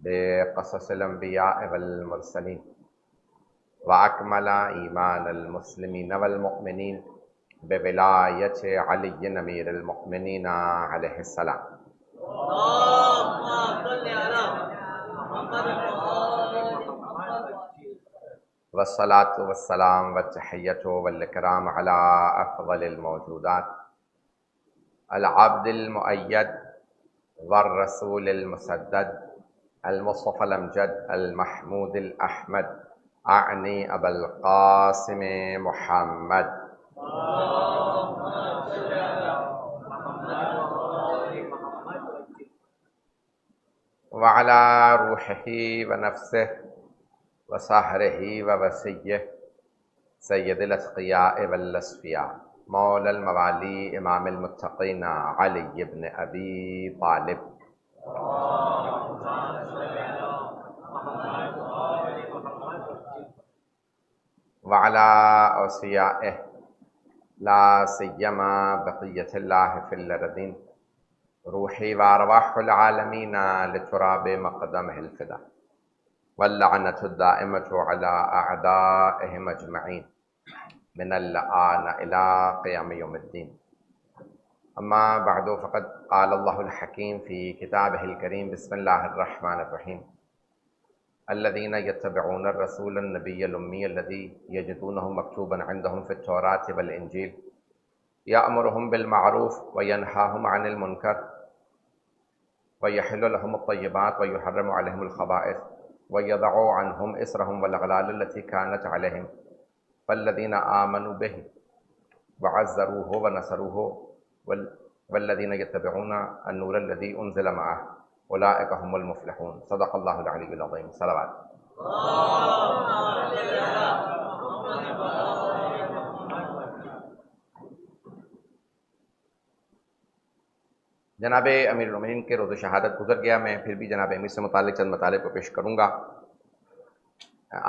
بقصص الانبیاء والمرسلین واکمل ایمان المسلمین والمؤمنین بولایت علی امیر المؤمنین علیہ السلام. والصلاة والسلام والتحیۃ والاکرام علی افضل الموجودات العبد المؤید والرسول المسدد المصطفى الامجد المحمود الاحمد اعنی ابا القاسم محمد وعلى روحه ونفسه وصهره ووصيه سید الاتقیاء والاصفیاء مولا الموالی امام المتقین علی بن ابی طالب وعلى اوصیائه لا سیما بقیت اللہ فی الارضین روحی وارواح العالمین لتراب مقدمه الفدا واللعنة الدائمة على أعدائهم أجمعين من الآن إلى قيام يوم الدين. أما بعد فقد قال الله الحكيم في كتابه الكريم بسم الله الرحمن الرحيم الذين يتبعون الرسول النبي الأمي الذي يجدونه مكتوبا عندهم في التوراة والإنجيل يأمرهم بالمعروف وينهاهم عن المنكر ويحل لهم الطيبات ويحرم عليهم الخبائث وَيَضَعُوا عَنْهُمْ إِصْرَهُمْ وَالْأَغْلَالَ الَّتِي كَانَتْ عَلَيْهِمْ فَالَّذِينَ آمَنُوا بِهِ وَعَزَّرُوهُ وَنَصَرُوهُ وَالَّذِينَ يَتَّبِعُونَ النُّورَ الَّذِي أُنزِلَ مَعَهُ أُولَٰئِكَ هُمُ الْمُفْلِحُونَ. صدق الله العلي العظيم. صلوات. جناب امیر المومنین کے روز شہادت گزر گیا. میں پھر بھی جناب امیر سے متعلق چند مطالب کو پیش کروں گا.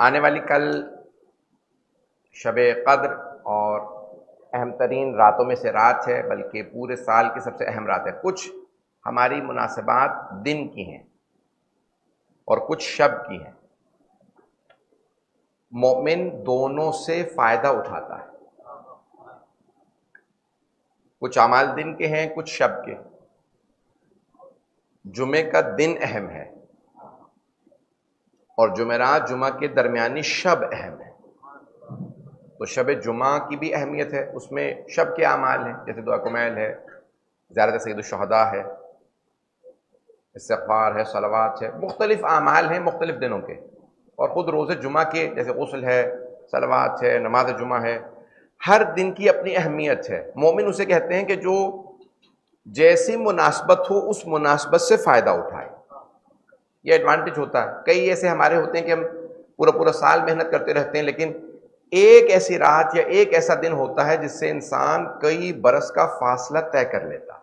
آنے والی کل شب قدر اور اہم ترین راتوں میں سے رات ہے، بلکہ پورے سال کی سب سے اہم رات ہے. کچھ ہماری مناسبات دن کی ہیں اور کچھ شب کی ہیں. مومن دونوں سے فائدہ اٹھاتا ہے. کچھ اعمال دن کے ہیں، کچھ شب کے. جمعے کا دن اہم ہے اور جمعرات جمعہ کے درمیانی شب اہم ہے. تو شب جمعہ کی بھی اہمیت ہے، اس میں شب کے اعمال ہیں، جیسے دعا کمیل ہے، زیارت سید الشہداء ہے، استغفار ہے، صلوات ہے، مختلف اعمال ہیں مختلف دنوں کے. اور خود روز جمعہ کے جیسے غسل ہے، صلوات ہے، نماز جمعہ ہے، ہر دن کی اپنی اہمیت ہے. مومن اسے کہتے ہیں کہ جو جیسی مناسبت ہو اس مناسبت سے فائدہ اٹھائے. یہ ایڈوانٹیج ہوتا ہے. کئی ایسے ہمارے ہوتے ہیں کہ ہم پورا سال محنت کرتے رہتے ہیں، لیکن ایک ایسی رات یا ایک ایسا دن ہوتا ہے جس سے انسان کئی برس کا فاصلہ طے کر لیتا.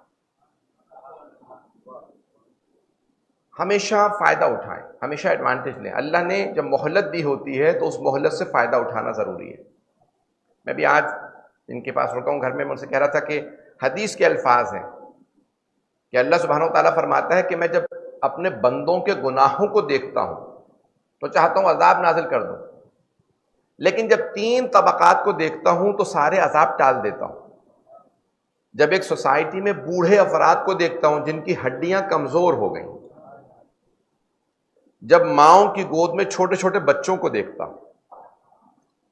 ہمیشہ فائدہ اٹھائیں، ہمیشہ ایڈوانٹیج لیں. اللہ نے جب مہلت دی ہوتی ہے تو اس مہلت سے فائدہ اٹھانا ضروری ہے. میں بھی آج ان کے پاس رکا ہوں گھر میں ان سے کہہ رہا تھا کہ حدیث کے الفاظ ہیں کہ اللہ سبحانہ وتعالیٰ فرماتا ہے کہ میں جب اپنے بندوں کے گناہوں کو دیکھتا ہوں تو چاہتا ہوں عذاب نازل کر دوں، لیکن جب 3 طبقات کو دیکھتا ہوں تو سارے عذاب ٹال دیتا ہوں. جب ایک سوسائٹی میں بوڑھے افراد کو دیکھتا ہوں جن کی ہڈیاں کمزور ہو گئیں، جب ماؤں کی گود میں چھوٹے چھوٹے بچوں کو دیکھتا ہوں،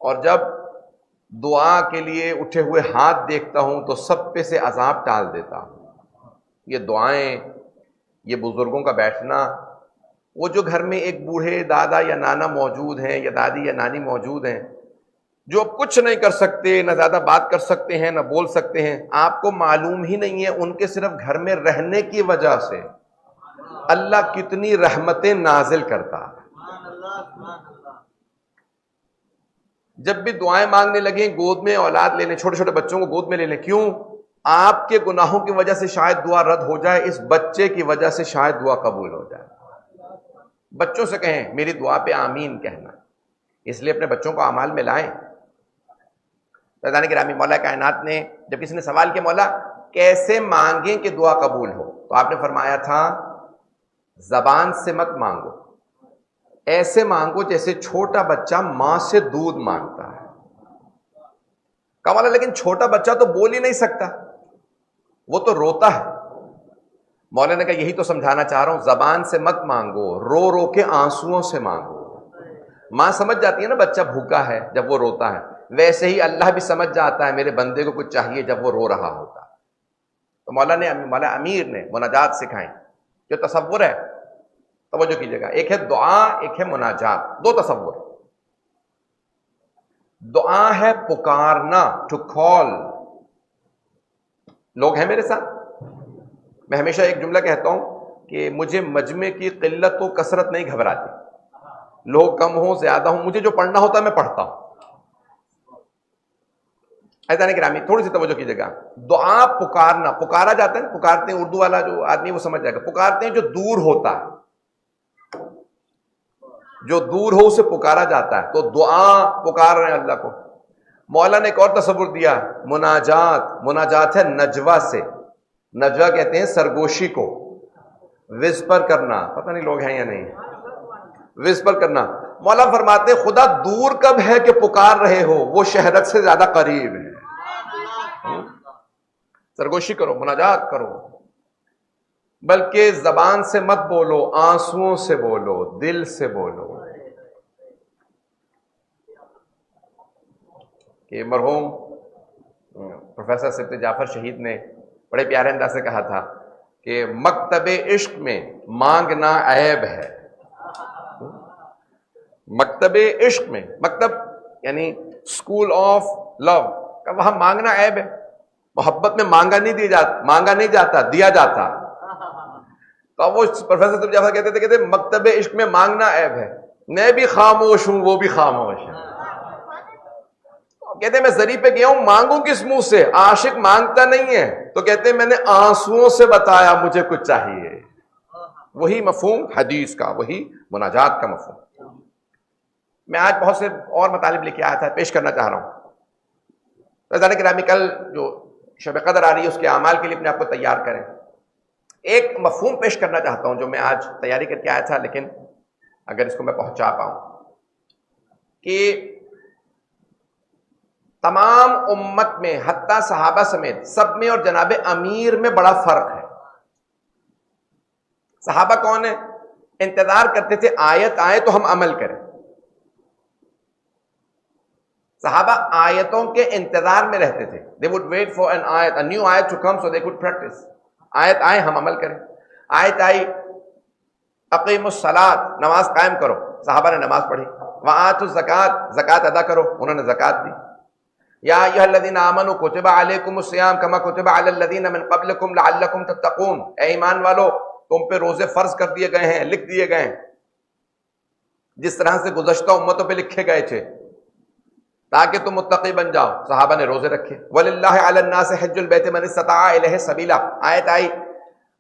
اور جب دعا کے لیے اٹھے ہوئے ہاتھ دیکھتا ہوں تو سب پہ سے عذاب ٹال دیتا ہوں. یہ دعائیں، یہ بزرگوں کا بیٹھنا، وہ جو گھر میں ایک بوڑھے دادا یا نانا موجود ہیں یا دادی یا نانی موجود ہیں جو اب کچھ نہیں کر سکتے، نہ زیادہ بات کر سکتے ہیں نہ بول سکتے ہیں، آپ کو معلوم ہی نہیں ہے ان کے صرف گھر میں رہنے کی وجہ سے اللہ کتنی رحمتیں نازل کرتا ہے. جب بھی دعائیں مانگنے لگیں گود میں اولاد لے لیں، چھوٹے چھوٹے بچوں کو گود میں لے لیں. کیوں؟ آپ کے گناہوں کی وجہ سے شاید دعا رد ہو جائے، اس بچے کی وجہ سے شاید دعا قبول ہو جائے. بچوں سے کہیں میری دعا پہ آمین کہنا. اس لیے اپنے بچوں کو اعمال میں لائیں. رضوان گرامی، مولا کائنات نے جب کسی نے سوال کیا مولا کیسے مانگیں کہ دعا قبول ہو، تو آپ نے فرمایا تھا زبان سے مت مانگو، ایسے مانگو جیسے چھوٹا بچہ ماں سے دودھ مانگتا ہے. کمالا لیکن چھوٹا بچہ تو بول ہی نہیں سکتا, وہ تو روتا ہے. مولانا نے کہا یہی تو سمجھانا چاہ رہا ہوں, زبان سے مت مانگو, رو رو کے آنسوؤں سے مانگو. ماں سمجھ جاتی ہے نا بچہ بھوکا ہے جب وہ روتا ہے, ویسے ہی اللہ بھی سمجھ جاتا ہے میرے بندے کو کچھ چاہیے جب وہ رو رہا ہوتا. تو مولا امیر نے مناجات سکھائیں. جو تصور ہے, توجہ کیجیے گا, ایک ہے دعا, ایک ہے مناجات, دو تصور. دعا ہے پکارنا, ٹو کال. لوگ ہیں میرے ساتھ؟ میں ہمیشہ ایک جملہ کہتا ہوں کہ مجھے مجمع کی قلت و کثرت نہیں گھبراتی. لوگ کم ہوں زیادہ ہوں, مجھے جو پڑھنا ہوتا ہے میں پڑھتا ہوں. ایسا گرامی تھوڑی سی توجہ کیجیے گا. دعا پکارنا, پکارا جاتا ہے, پکارتے ہیں, اردو والا جو آدمی وہ سمجھ جائے گا. پکارتے ہیں جو دور ہوتا ہے, جو دور ہو اسے پکارا جاتا ہے. تو دعا پکار رہے ہیں اللہ کو. مولا نے ایک اور تصور دیا, مناجات. مناجات ہے نجوہ سے. نجوہ کہتے ہیں سرگوشی کو, وسپر کرنا. پتہ نہیں لوگ ہیں یا نہیں, وسپر کرنا. مولا فرماتے خدا دور کب ہے کہ پکار رہے ہو, وہ شہرت سے زیادہ قریب ہے. سرگوشی کرو, مناجات کرو, بلکہ زبان سے مت بولو, آنسوؤں سے بولو, دل سے بولو. کہ مرحوم پروفیسر سبت جعفر شہید نے بڑے پیارے انداز سے کہا تھا کہ مکتب عشق میں مانگنا عیب ہے. مکتب عشق میں, مکتب یعنی اسکول آف لو, وہاں مانگنا عیب ہے. محبت میں مانگا نہیں جاتا, دیا جاتا. تو وہ پروفیسر سبت جعفر کہتے تھے مکتب عشق میں مانگنا عیب ہے. میں بھی خاموش ہوں, وہ بھی خاموش ہے. کہتے ہیں میں زری پہ گیا ہوں, مانگوں کس منہ سے, عاشق مانگتا نہیں ہے. تو کہتے ہیں میں نے آنسوؤں سے بتایا مجھے کچھ چاہیے. وہی مفہوم حدیث کا, وہی مناجات کا مفہوم. میں آج بہت سے اور مطالب لے کے آیا تھا, پیش کرنا چاہ رہا ہوں. رضوان گرامی کل جو شب قدر آ رہی ہے اس کے اعمال کے لیے اپنے آپ کو تیار کریں. ایک مفہوم پیش کرنا چاہتا ہوں جو میں آج تیاری کر کے آیا تھا, لیکن اگر اس کو میں پہنچا پاؤں, کہ تمام امت میں حتیٰ صحابہ سمیت سب میں اور جناب امیر میں بڑا فرق ہے. صحابہ کون ہیں؟ انتظار کرتے تھے آیت آئے تو ہم عمل کریں. صحابہ آیتوں کے انتظار میں رہتے تھے. They would wait for an ayat, a new ayat to come so they could practice. آیت آئے ہم عمل کریں. آیت آئی اقیموا الصلاۃ, نماز قائم کرو, صحابہ نے نماز پڑھی. وآتوا الزکاۃ, زکوٰۃ ادا کرو, انہوں نے زکوٰۃ دی. یا ایھا الذین آمنوا کتب علیکم الصیام کما کتب علی الذین من قبلکم لعلکم تتقون. اے ایمان والو, تم پہ روزے فرض کر دیے گئے ہیں, لکھ دیے گئے ہیں, جس طرح سے گزشتہ امتوں پہ لکھے گئے تھے, تاکہ تم متقی بن جاؤ. صحابہ نے روزے رکھے. وَلِلَّهِ عَلَى النَّاسِ حِجُّ الْبَيْتِ مَنِ اسْتَطَاعَ إِلَيْهِ سَبِيلًا. آیت آئی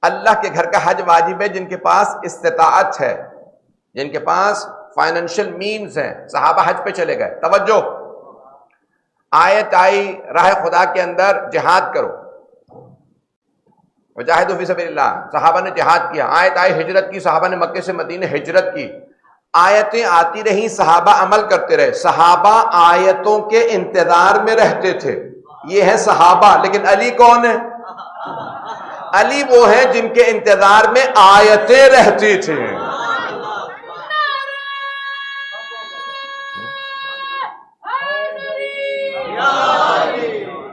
اللہ کے گھر کا حج واجب ہے جن کے پاس استطاعت ہے, جن کے پاس فائنینشیل مینز ہیں. صحابہ حج پہ چلے گئے. توجہ, آیت آئی راہ خدا کے اندر جہاد کرو, وجاہدوا فی سبیل اللہ, صحابہ نے جہاد کیا. آیت آئی ہجرت کی, صحابہ نے مکے سے مدینے ہجرت کی. آیتیں آتی رہیں, صحابہ عمل کرتے رہے. صحابہ آیتوں کے انتظار میں رہتے تھے. یہ ہے صحابہ. لیکن علی کون ہے؟ علی وہ ہیں جن کے انتظار میں آیتیں رہتی تھیں.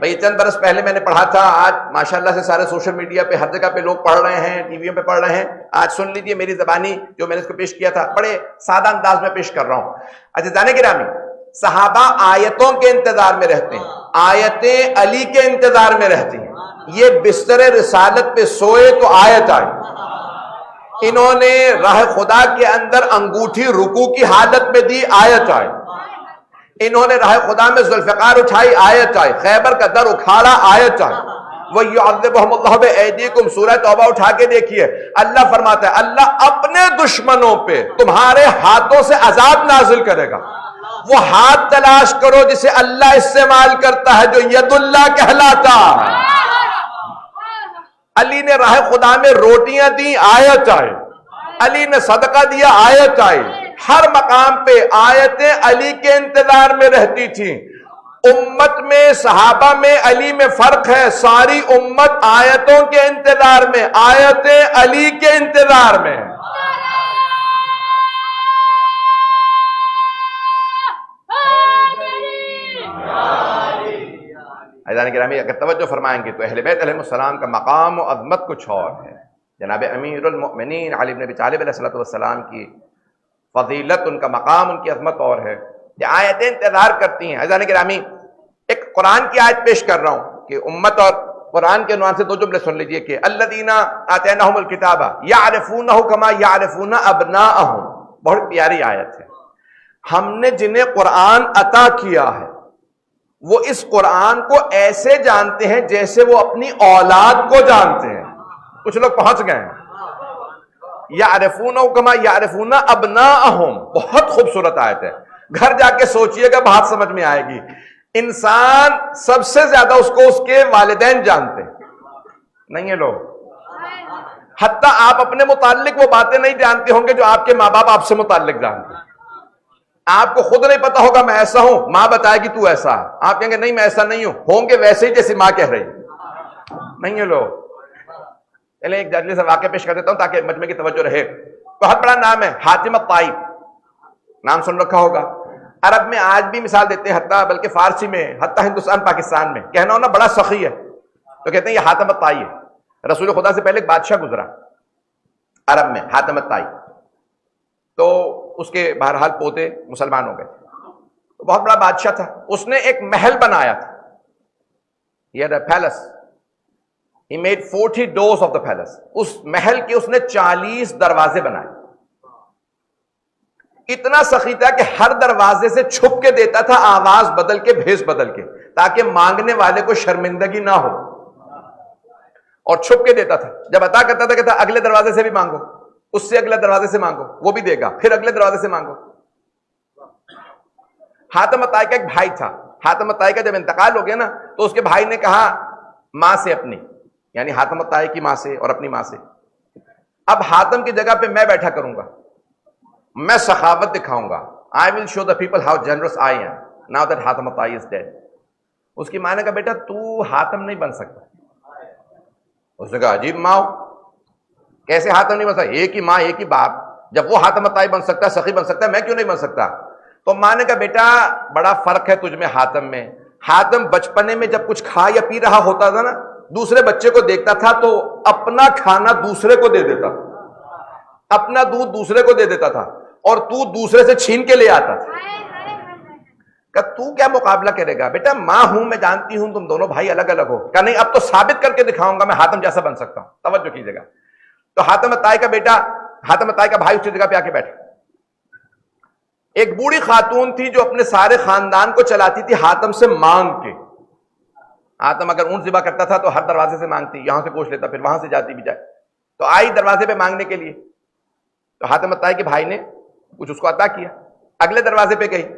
بھئی چند برس پہلے میں نے پڑھا تھا, آج ماشاءاللہ سے سارے سوشل میڈیا پہ ہر جگہ پہ لوگ پڑھ رہے ہیں, ٹی ویوں پہ پڑھ رہے ہیں. آج سن لیجئے میری زبانی جو میں نے اس کو پیش کیا تھا, بڑے سادہ انداز میں پیش کر رہا ہوں. عزیزان گرامی, صحابہ آیتوں کے انتظار میں رہتے ہیں, آیتیں علی کے انتظار میں رہتی ہیں. یہ بستر رسالت پہ سوئے تو آیت آئی. انہوں نے راہ خدا کے اندر انگوٹھی رکوع کی حالت میں دی, آیت آئی. انہوں نے راہ خدا میں ذوالفقار اٹھائی, آیت آئی. خیبر کا در اکھاڑا, آیت آئی. وَيُعَذِّبُهُمُ اللَّهُ بِأَيْدِيكُمْ, سورہ توبہ اٹھا کے دیکھیے. اللہ فرماتا ہے اللہ اپنے دشمنوں پہ تمہارے ہاتھوں سے عذاب نازل کرے گا. وہ ہاتھ تلاش کرو جسے اللہ استعمال کرتا ہے, جو ید اللہ کہلاتا ہے. علی نے راہ خدا میں روٹیاں دی, آیت آئی. علی نے صدقہ دیا, آیت آئی. ہر مقام پہ آیتیں علی کے انتظار میں رہتی تھیں. امت میں صحابہ میں علی میں فرق ہے. ساری امت آیتوں کے انتظار میں، آیتیں علی کے انتظار میں. عزیزان گرامی، اگر توجہ فرمائیں گے تو اہل بیت علیہ السلام کا مقام و عظمت کچھ اور ہے. جناب امیر المؤمنین علی بن ابی طالب علیہ السلام کی فضیلت، ان کا مقام، ان کی عظمت اور ہے. یہ آیتیں انتظار کرتی ہیں. عزیزان گرامی، ایک قرآن کی آیت پیش کر رہا ہوں کہ امت اور قرآن کے عنوان سے دو جملے سن لیجئے کہ الذین آتیناہم الکتاب یعرفونہ کما یعرفون ابناءہم. بہت پیاری آیت ہے. ہم نے جنہیں قرآن عطا کیا ہے وہ اس قرآن کو ایسے جانتے ہیں جیسے وہ اپنی اولاد کو جانتے ہیں. کچھ لوگ پہنچ گئے ہیں. یعرفونہ کما یعرفون ابناءہم. بہت خوبصورت آیت ہے. گھر جا کے سوچئے گا، بات سمجھ میں آئے گی. انسان سب سے زیادہ اس کو اس کے والدین جانتے ہیں، نہیں ہے لوگ. حتیٰ آپ اپنے متعلق وہ باتیں نہیں جانتے ہوں گے جو آپ کے ماں باپ آپ سے متعلق جانتے ہیں. آپ کو خود نہیں پتا ہوگا میں ایسا ہوں، ماں بتائے گی تو ایسا ہے. آپ کہیں گے نہیں میں ایسا نہیں ہوں. ہوں گے ویسے ہی جیسی ماں کہہ رہی. نہیں ہے لوگ. چلیں ایک جلدی سے واقعہ پیش کر دیتا ہوں تاکہ مجمع کی توجہ رہے. بہت بڑا نام ہے حاتم الطائی. نام سن رکھا ہوگا. عرب میں آج بھی مثال دیتے ہیں، حتیٰ بلکہ فارسی میں، حتیٰ ہندوستان پاکستان میں. کہنا ہونا بڑا سخی ہے تو کہتے ہیں یہ حاتم الطائی ہے. رسول خدا سے پہلے ایک بادشاہ گزرا عرب میں، حاتم الطائی. تو اس کے بہرحال پوتے مسلمان ہو گئے. تو بہت بڑا بادشاہ تھا. اس نے ایک محل بنایا تھا. He had a palace. He made 40 doors of the palace. اس محل کے اس نے 40 دروازے بنائے. اتنا سخی تھا کہ ہر دروازے سے چھپ کے دیتا تھا، آواز بدل کے، بھیس بدل کے، تاکہ مانگنے والے کو شرمندگی نہ ہو. اور چھپ کے دیتا تھا. جب عطا کرتا تھا کہتا اگلے دروازے سے بھی مانگو، اس سے اگلے دروازے سے مانگو، وہ بھی دے گا، پھر اگلے دروازے سے مانگو. حاتم الطائی کا ایک بھائی تھا. حاتم الطائی کا جب انتقال ہو گیا نا تو اس کے بھائی نے کہا ماں سے اپنی، یعنی حاتم الطائی کی ماں سے اور اپنی ماں سے، اب حاتم کی جگہ پہ میں بیٹھا کروں گا، میں سخاوت دکھاؤں گا. I will show the people how generous I am now that Hatim الطائی is dead. اس کی ماں نے کہا بیٹا تو حاتم نہیں بن سکتا. اس نے کہا عجیب ماں ہو، کیسے حاتم نہیں بن سکتا؟ ایک ہی ماں ایک ہی باپ. جب وہ حاتم الطائی بن سکتا ہے، سخی بن سکتا ہے، میں کیوں نہیں بن سکتا؟ تو ماں نے کہا بیٹا بڑا فرق ہے تجھ میں حاتم میں. حاتم بچپنے میں جب کچھ کھا یا پی رہا ہوتا تھا نا، دوسرے بچے کو دیکھتا تھا تو اپنا کھانا دوسرے کو دے دیتا تھا، اپنا دودھ دوسرے کو دے دیتا تھا، اور تو دوسرے سے چھین کے لے آتا تھا. کہ تو کیا مقابلہ کرے گا؟ بیٹا ماں ہوں، میں جانتی ہوں تم دونوں بھائی الگ الگ ہو. کہ نہیں اب تو ثابت کر کے دکھاؤں گا میں حاتم جیسا بن سکتا ہوں. توجہ کیجیے گا. تو حاتم الطائی کا بیٹا، حاتم الطائی کا بھائی اس جگہ پہ آ کے بیٹھا. ایک بوڑھی خاتون تھی جو اپنے سارے خاندان کو چلاتی تھی حاتم سے مانگ کے. حاتم اگر اونٹ ذبح کرتا تھا تو ہر دروازے سے مانگتی، یہاں سے پوچھ لیتا، پھر وہاں سے جاتی بھی جائے. تو آئی دروازے پہ مانگنے کے لیے. تو حاتم الطائی کے بھائی نے کچھ اس کو عطا کیا. اگلے دروازے پہ گئی،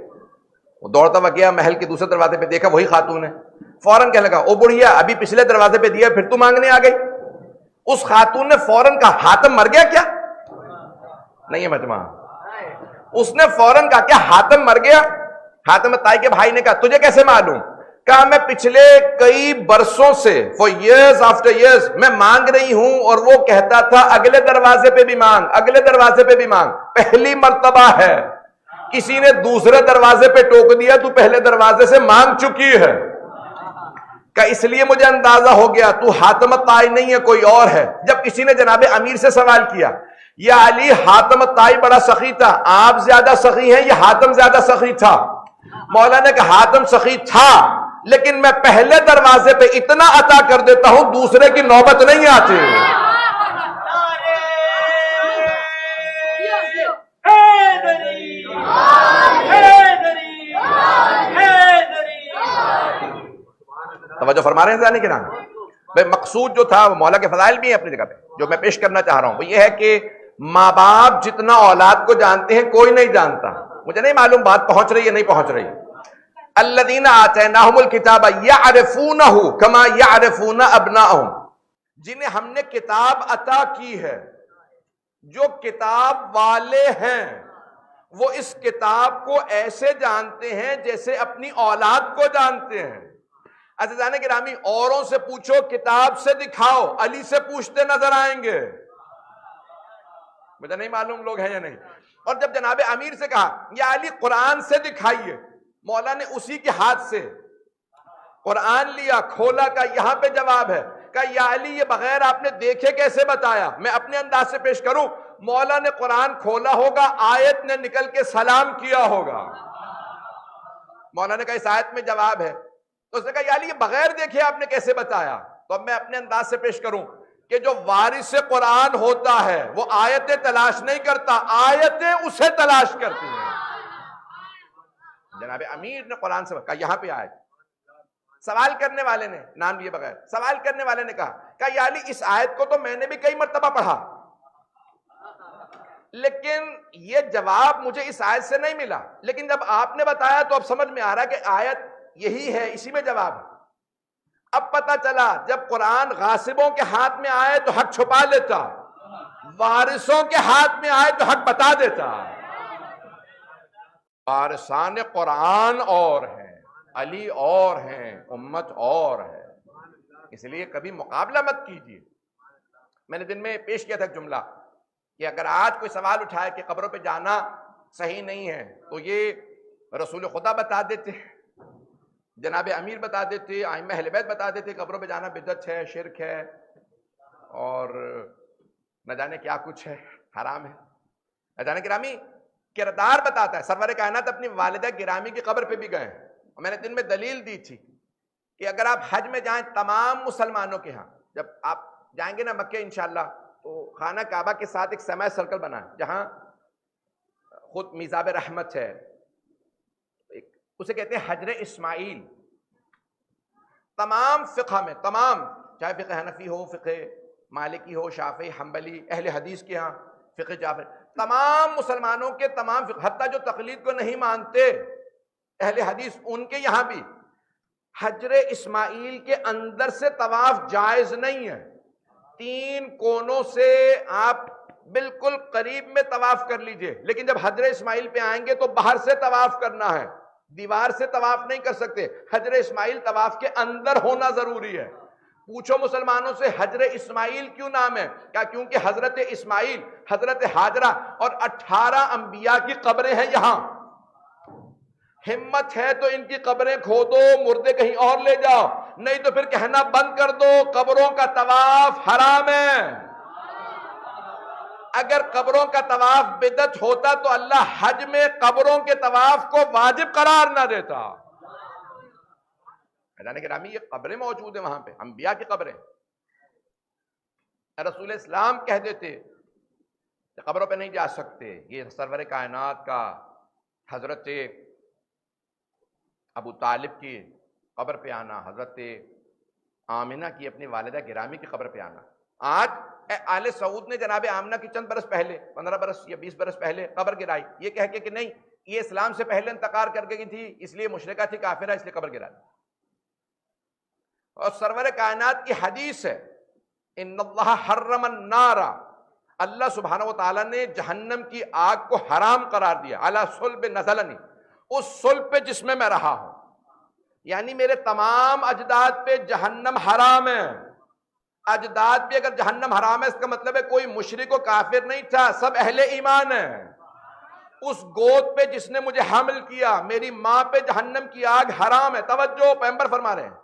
وہ دوڑتا ہوا گیا محل کے دوسرے دروازے پہ، دیکھا وہی خاتون ہے. فوراً کہنے لگا او بڑھیا ابھی پچھلے دروازے پہ دیا پھر تو مانگنے آ گئی. اس خاتون نے فوراً کہا حاتم مر گیا کیا؟ نہیں ہے مجمع. اس نے فوراً کہا کیا حاتم مر گیا؟ حاتم الطائی کے بھائی نے کہا تجھے کیسے معلوم؟ کہا میں پچھلے کئی برسوں سے for years after years میں مانگ رہی ہوں اور وہ کہتا تھا اگلے دروازے پہ بھی مانگ، اگلے دروازے پہ بھی مانگ. پہلی مرتبہ ہے کسی نے دوسرے دروازے پہ ٹوک دیا، تو پہلے دروازے سے مانگ چکی ہے. کہ اس لیے مجھے اندازہ ہو گیا تو حاتم الطائی نہیں ہے کوئی اور ہے. جب کسی نے جناب امیر سے سوال کیا یا علی حاتم الطائی بڑا سخی تھا، آپ زیادہ سخی ہیں یا حاتم زیادہ سخی تھا؟ مولا نے کہا حاتم سخی تھا لیکن میں پہلے دروازے پہ اتنا عطا کر دیتا ہوں دوسرے کی نوبت نہیں آتی. توجہ فرما رہے ہیں زیادہ کہ نام بھائی. مقصود جو تھا وہ مولا کے فضائل بھی ہیں اپنی جگہ پہ. جو میں پیش کرنا چاہ رہا ہوں وہ یہ ہے کہ ماں باپ جتنا اولاد کو جانتے ہیں کوئی نہیں جانتا. مجھے نہیں معلوم بات پہنچ رہی ہے نہیں پہنچ رہی. الذین آتیناہم الکتاب یعرفونہ کما یعرفون ابناءہم. جنہیں ہم نے کتاب عطا کی ہے، جو کتاب والے ہیں وہ اس کتاب کو ایسے جانتے ہیں جیسے اپنی اولاد کو جانتے ہیں۔ عزیزان گرامی، اوروں سے پوچھو کتاب سے دکھاؤ، علی سے پوچھتے نظر آئیں گے۔ مجھے نہیں معلوم لوگ ہیں یا نہیں۔ اور جب جناب امیر سے کہا یا علی قرآن سے دکھائیے، مولا نے اسی کے ہاتھ سے قرآن لیا، کھولا، کا یہاں پہ جواب ہے۔ کہا یا علی یہ بغیر آپ نے دیکھے کیسے بتایا؟ میں اپنے انداز سے پیش کروں، مولا نے قرآن کھولا ہوگا، آیت نے نکل کے سلام کیا ہوگا۔ مولا نے کہا اس آیت میں جواب ہے، تو اس نے کہا یا علی یہ بغیر دیکھے آپ نے کیسے بتایا؟ تو اب میں اپنے انداز سے پیش کروں کہ جو وارث قرآن ہوتا ہے وہ آیتیں تلاش نہیں کرتا، آیتیں اسے تلاش کرتی ہیں۔ جناب امیر نے قرآن سے کہا یہاں پہ آیت، سوال کرنے والے نے نام لیے بغیر سوال کرنے والے نے کہا یا علی اس آیت کو تو میں نے بھی کئی مرتبہ پڑھا، لیکن یہ جواب مجھے اس آیت سے نہیں ملا، لیکن جب آپ نے بتایا تو اب سمجھ میں آ رہا کہ آیت یہی ہے، اسی میں جواب ہے۔ اب پتہ چلا جب قرآن غاصبوں کے ہاتھ میں آئے تو حق چھپا لیتا، وارثوں کے ہاتھ میں آئے تو حق بتا دیتا۔ وارثان قرآن اور ہیں، علی اور ہیں، امت اور ہے، اس لیے کبھی مقابلہ مت کیجیے۔ میں نے دن میں پیش کیا تھا ایک جملہ کہ اگر آج کوئی سوال اٹھائے کہ قبروں پہ جانا صحیح نہیں ہے تو یہ رسول خدا بتا دیتے، جناب امیر بتا دیتے، ائمہ اہل بیت بتا دیتے قبروں پہ جانا بدعت ہے، شرک ہے، اور نہ جانے کیا کچھ ہے، حرام ہے۔ نہ جانے گرامی کردار بتاتا ہے، سرور کائنات اپنی والدہ گرامی کی قبر پہ بھی گئے، اور میں نے دن میں دلیل دی تھی کہ اگر آپ حج میں جائیں تمام مسلمانوں کے ہاں، جب آپ جائیں گے نا مکہ انشاءاللہ، تو خانہ کعبہ کے ساتھ ایک سیمی سرکل بنا ہے جہاں خود میزاب رحمت ہے، اسے کہتے ہیں حجر اسماعیل۔ تمام فقہ میں، تمام چاہے فقہ حنفی ہو، فقہ مالکی ہو، شافعی، حنبلی، اہل حدیث کے ہاں فقہ جعفری، تمام مسلمانوں کے تمام فقہ، حتیٰ جو تقلید کو نہیں مانتے اہل حدیث، ان کے یہاں بھی حجر اسماعیل کے اندر سے طواف جائز نہیں ہے۔ 3 کونوں سے آپ بالکل قریب میں طواف کر لیجئے، لیکن جب حجر اسماعیل پہ آئیں گے تو باہر سے طواف کرنا ہے، دیوار سے طواف نہیں کر سکتے۔ حجر اسماعیل طواف کے اندر ہونا ضروری ہے۔ پوچھو مسلمانوں سے حجر اسماعیل کیوں نام ہے؟ کیا کیونکہ حضرت اسماعیل، حضرت ہاجرہ اور 18 انبیاء کی قبریں ہیں یہاں۔ ہمت ہے تو ان کی قبریں کھودو، مردے کہیں اور لے جاؤ، نہیں تو پھر کہنا بند کر دو قبروں کا طواف حرام ہے۔ اگر قبروں کا طواف بدعت ہوتا تو اللہ حج میں قبروں کے طواف کو واجب قرار نہ دیتا۔ حضرت گرامی یہ قبریں موجود ہیں وہاں پہ، انبیاء کی قبریں۔ رسول اسلام کہہ دیتے کہ قبروں پہ نہیں جا سکتے، یہ سرور کائنات کا حضرت ابو طالب کی قبر پہ آنا، حضرت آمنہ کی اپنی والدہ گرامی کی قبر پہ آنا۔ آج آل سعود نے جناب آمنہ کی چند برس پہلے، 15 برس یا 20 برس پہلے قبر گرائی، یہ کہہ کے کہ نہیں یہ اسلام سے پہلے انتقال کر گئی تھی اس لیے مشرکہ تھی، کافرہ، اس لیے قبر گرا دی۔ اور سرور کائنات کی حدیث ہے ان اللہ حرم النار، اللہ سبحانہ و تعالیٰ نے جہنم کی آگ کو حرام قرار دیا، علی صلب نزلنی، اس صلب پہ جس میں رہا ہوں، یعنی میرے تمام اجداد پہ جہنم حرام ہے۔ اجداد پہ اگر جہنم حرام ہے اس کا مطلب ہے کوئی مشرک و کافر نہیں تھا، سب اہل ایمان ہیں۔ اس گود پہ جس نے مجھے حمل کیا، میری ماں پہ جہنم کی آگ حرام ہے۔ توجہ، پیغمبر فرما رہے ہیں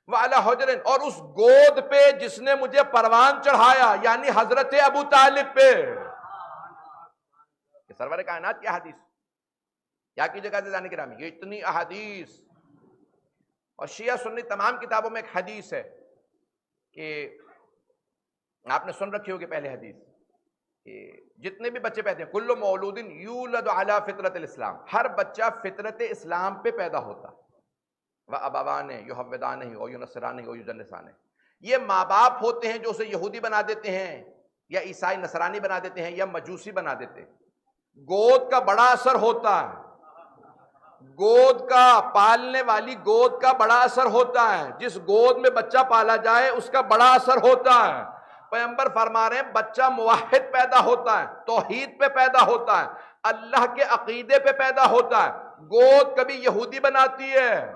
وَعَلَى حُجْرٍ، اور اس گود پہ جس نے مجھے پروان چڑھایا، یعنی حضرت ابو طالب پہ۔ یہ سرور کائنات کی حدیث کیا کی جگہ سے جانے کی رامی، یہ اتنی احادیث، اور شیعہ سنی تمام کتابوں میں ایک حدیث ہے کہ آپ نے سن رکھی ہوگی پہلے حدیث کہ جتنے بھی بچے پیدا ہیں کل مولود یولد علی فطرت الاسلام، ہر بچہ فطرت اسلام پہ پیدا ہوتا، وَأَبَوَانِ يُحَوِّدَانِهِ او يُنَصِّرَانِهِ او يُجَنِّسَانِهِ، یہ ماں باپ ہوتے ہیں جو اسے یہودی بنا دیتے ہیں یا عیسائی نصرانی بنا دیتے ہیں یا مجوسی بنا دیتے ہیں۔ گود کا بڑا اثر ہوتا ہے، گود کا، پالنے والی گود کا بڑا اثر ہوتا ہے، جس گود میں بچہ پالا جائے اس کا بڑا اثر ہوتا ہے۔ پیغمبر فرما رہے ہیں بچہ موحد پیدا ہوتا ہے، توحید پہ پیدا ہوتا ہے، اللہ کے عقیدے پہ پیدا ہوتا ہے۔ گود کبھی یہودی بناتی ہے،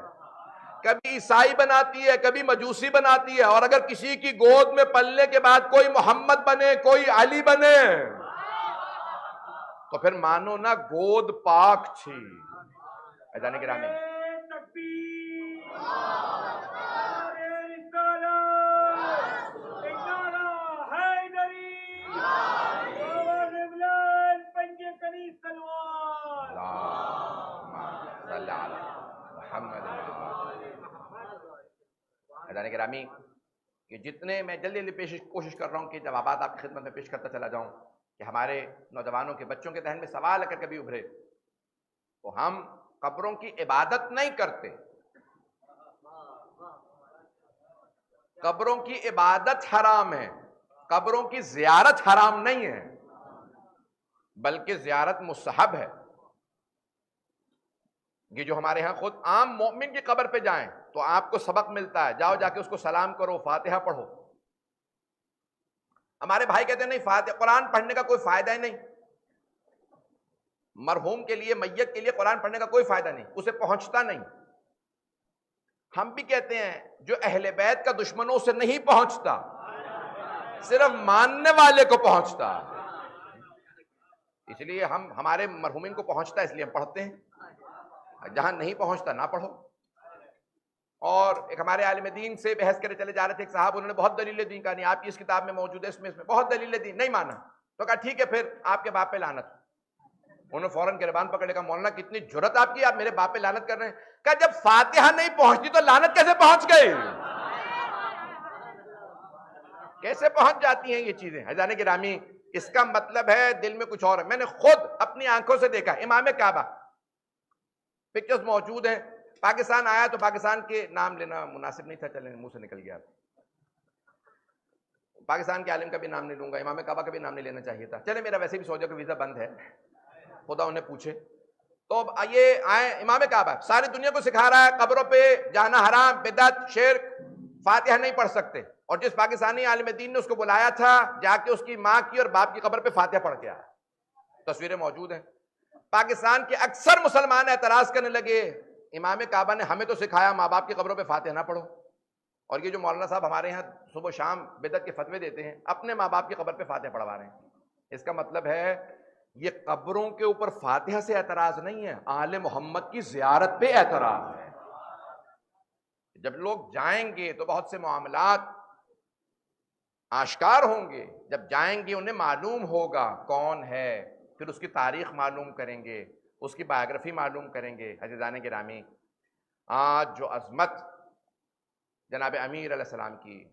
کبھی عیسائی بناتی ہے، کبھی مجوسی بناتی ہے، اور اگر کسی کی گود میں پلنے کے بعد کوئی محمد بنے، کوئی علی بنے، تو پھر مانو نا گود پاک تھی۔ عزیزان گرامی، عزیزان گرامی، کہ جتنے میں جلدی جلدی کوشش کر رہا ہوں کہ جوابات آپ کی خدمت میں پیش کرتا چلا جاؤں، کہ ہمارے نوجوانوں کے بچوں کے ذہن میں سوال اگر کبھی ابھرے تو ہم قبروں کی عبادت نہیں کرتے، قبروں کی عبادت حرام ہے، قبروں کی زیارت حرام نہیں ہے، بلکہ زیارت مستحب ہے۔ یہ جو ہمارے ہاں خود عام مومن کی قبر پہ جائیں تو آپ کو سبق ملتا ہے، جاؤ جا کے اس کو سلام کرو، فاتحہ پڑھو۔ ہمارے بھائی کہتے ہیں نہیں، فاتحہ قرآن پڑھنے کا کوئی فائدہ ہی نہیں، مرحوم کے لیے، میت کے لیے قرآن پڑھنے کا کوئی فائدہ نہیں، اسے پہنچتا نہیں۔ ہم بھی کہتے ہیں جو اہل بیت کا دشمنوں سے نہیں پہنچتا، صرف ماننے والے کو پہنچتا، اس لیے ہمارے مرحومین کو پہنچتا ہے، اس لیے ہم پڑھتے ہیں، جہاں نہیں پہنچتا نہ پڑھو۔ اور ایک ہمارے عالم دین سے بحث کرے چلے جا رہے تھے، ایک صاحب، انہوں نے بہت دلیلیں دی، کہا نہیں آپ کی اس کتاب میں موجود ہے، اس میں بہت دلیلیں دی، نہیں مانا، تو کہا ٹھیک ہے پھر آپ کے باپ پہ لعنت۔ انہوں نے فوراً گریبان پکڑے، کہا مولانا کتنی جرت آپ کی، آپ میرے باپ پہ لعنت کر رہے ہیں۔ کہا جب فاتحہ نہیں پہنچتی تو لعنت کیسے پہنچ گئی؟ کیسے پہنچ جاتی ہیں یہ چیزیں؟ عزیزان گرامی، اس کا مطلب ہے دل میں کچھ اور ہے۔ میں نے خود اپنی آنکھوں سے دیکھا، امام کعبہ، پکچرز موجود ہیں، پاکستان آیا تو پاکستان کے نام لینا مناسب نہیں تھا، چلیں منہ سے نکل گیا، پاکستان کے عالم کا بھی نام نہیں لوں گا، امام کعبہ کا بھی نام نہیں لینا چاہیے تھا، چلے میرا ویسے بھی سعودیہ کا ویزا بند ہے، خدا انہیں پوچھے۔ تو اب یہ آئے امام کعبہ، ساری دنیا کو سکھا رہا ہے قبروں پہ جانا حرام، بدعت، شرک، فاتحہ نہیں پڑھ سکتے، اور جس پاکستانی عالم دین نے اس کو بلایا تھا، جا کے اس کی ماں کی اور باپ کی قبر پہ فاتحہ پڑھ کے آیا، تصویریں موجود ہیں۔ پاکستان کے اکثر مسلمان اعتراض کرنے لگے، امام کعبہ نے ہمیں تو سکھایا ماں باپ کی قبروں پہ فاتحہ نہ پڑھو، اور یہ جو مولانا صاحب ہمارے یہاں صبح و شام بدعت کے فتوے دیتے ہیں، اپنے ماں باپ کی قبر پہ فاتحہ پڑھوا رہے ہیں۔ اس کا مطلب ہے یہ قبروں کے اوپر فاتحہ سے اعتراض نہیں ہے، آل محمد کی زیارت پہ اعتراض ہے۔ جب لوگ جائیں گے تو بہت سے معاملات آشکار ہوں گے، جب جائیں گے انہیں معلوم ہوگا کون ہے، پھر اس کی تاریخ معلوم کریں گے، اس کی بایوگرافی معلوم کریں گے۔ عزیزان گرامی، آج جو عظمت جناب امیر علیہ السلام کی،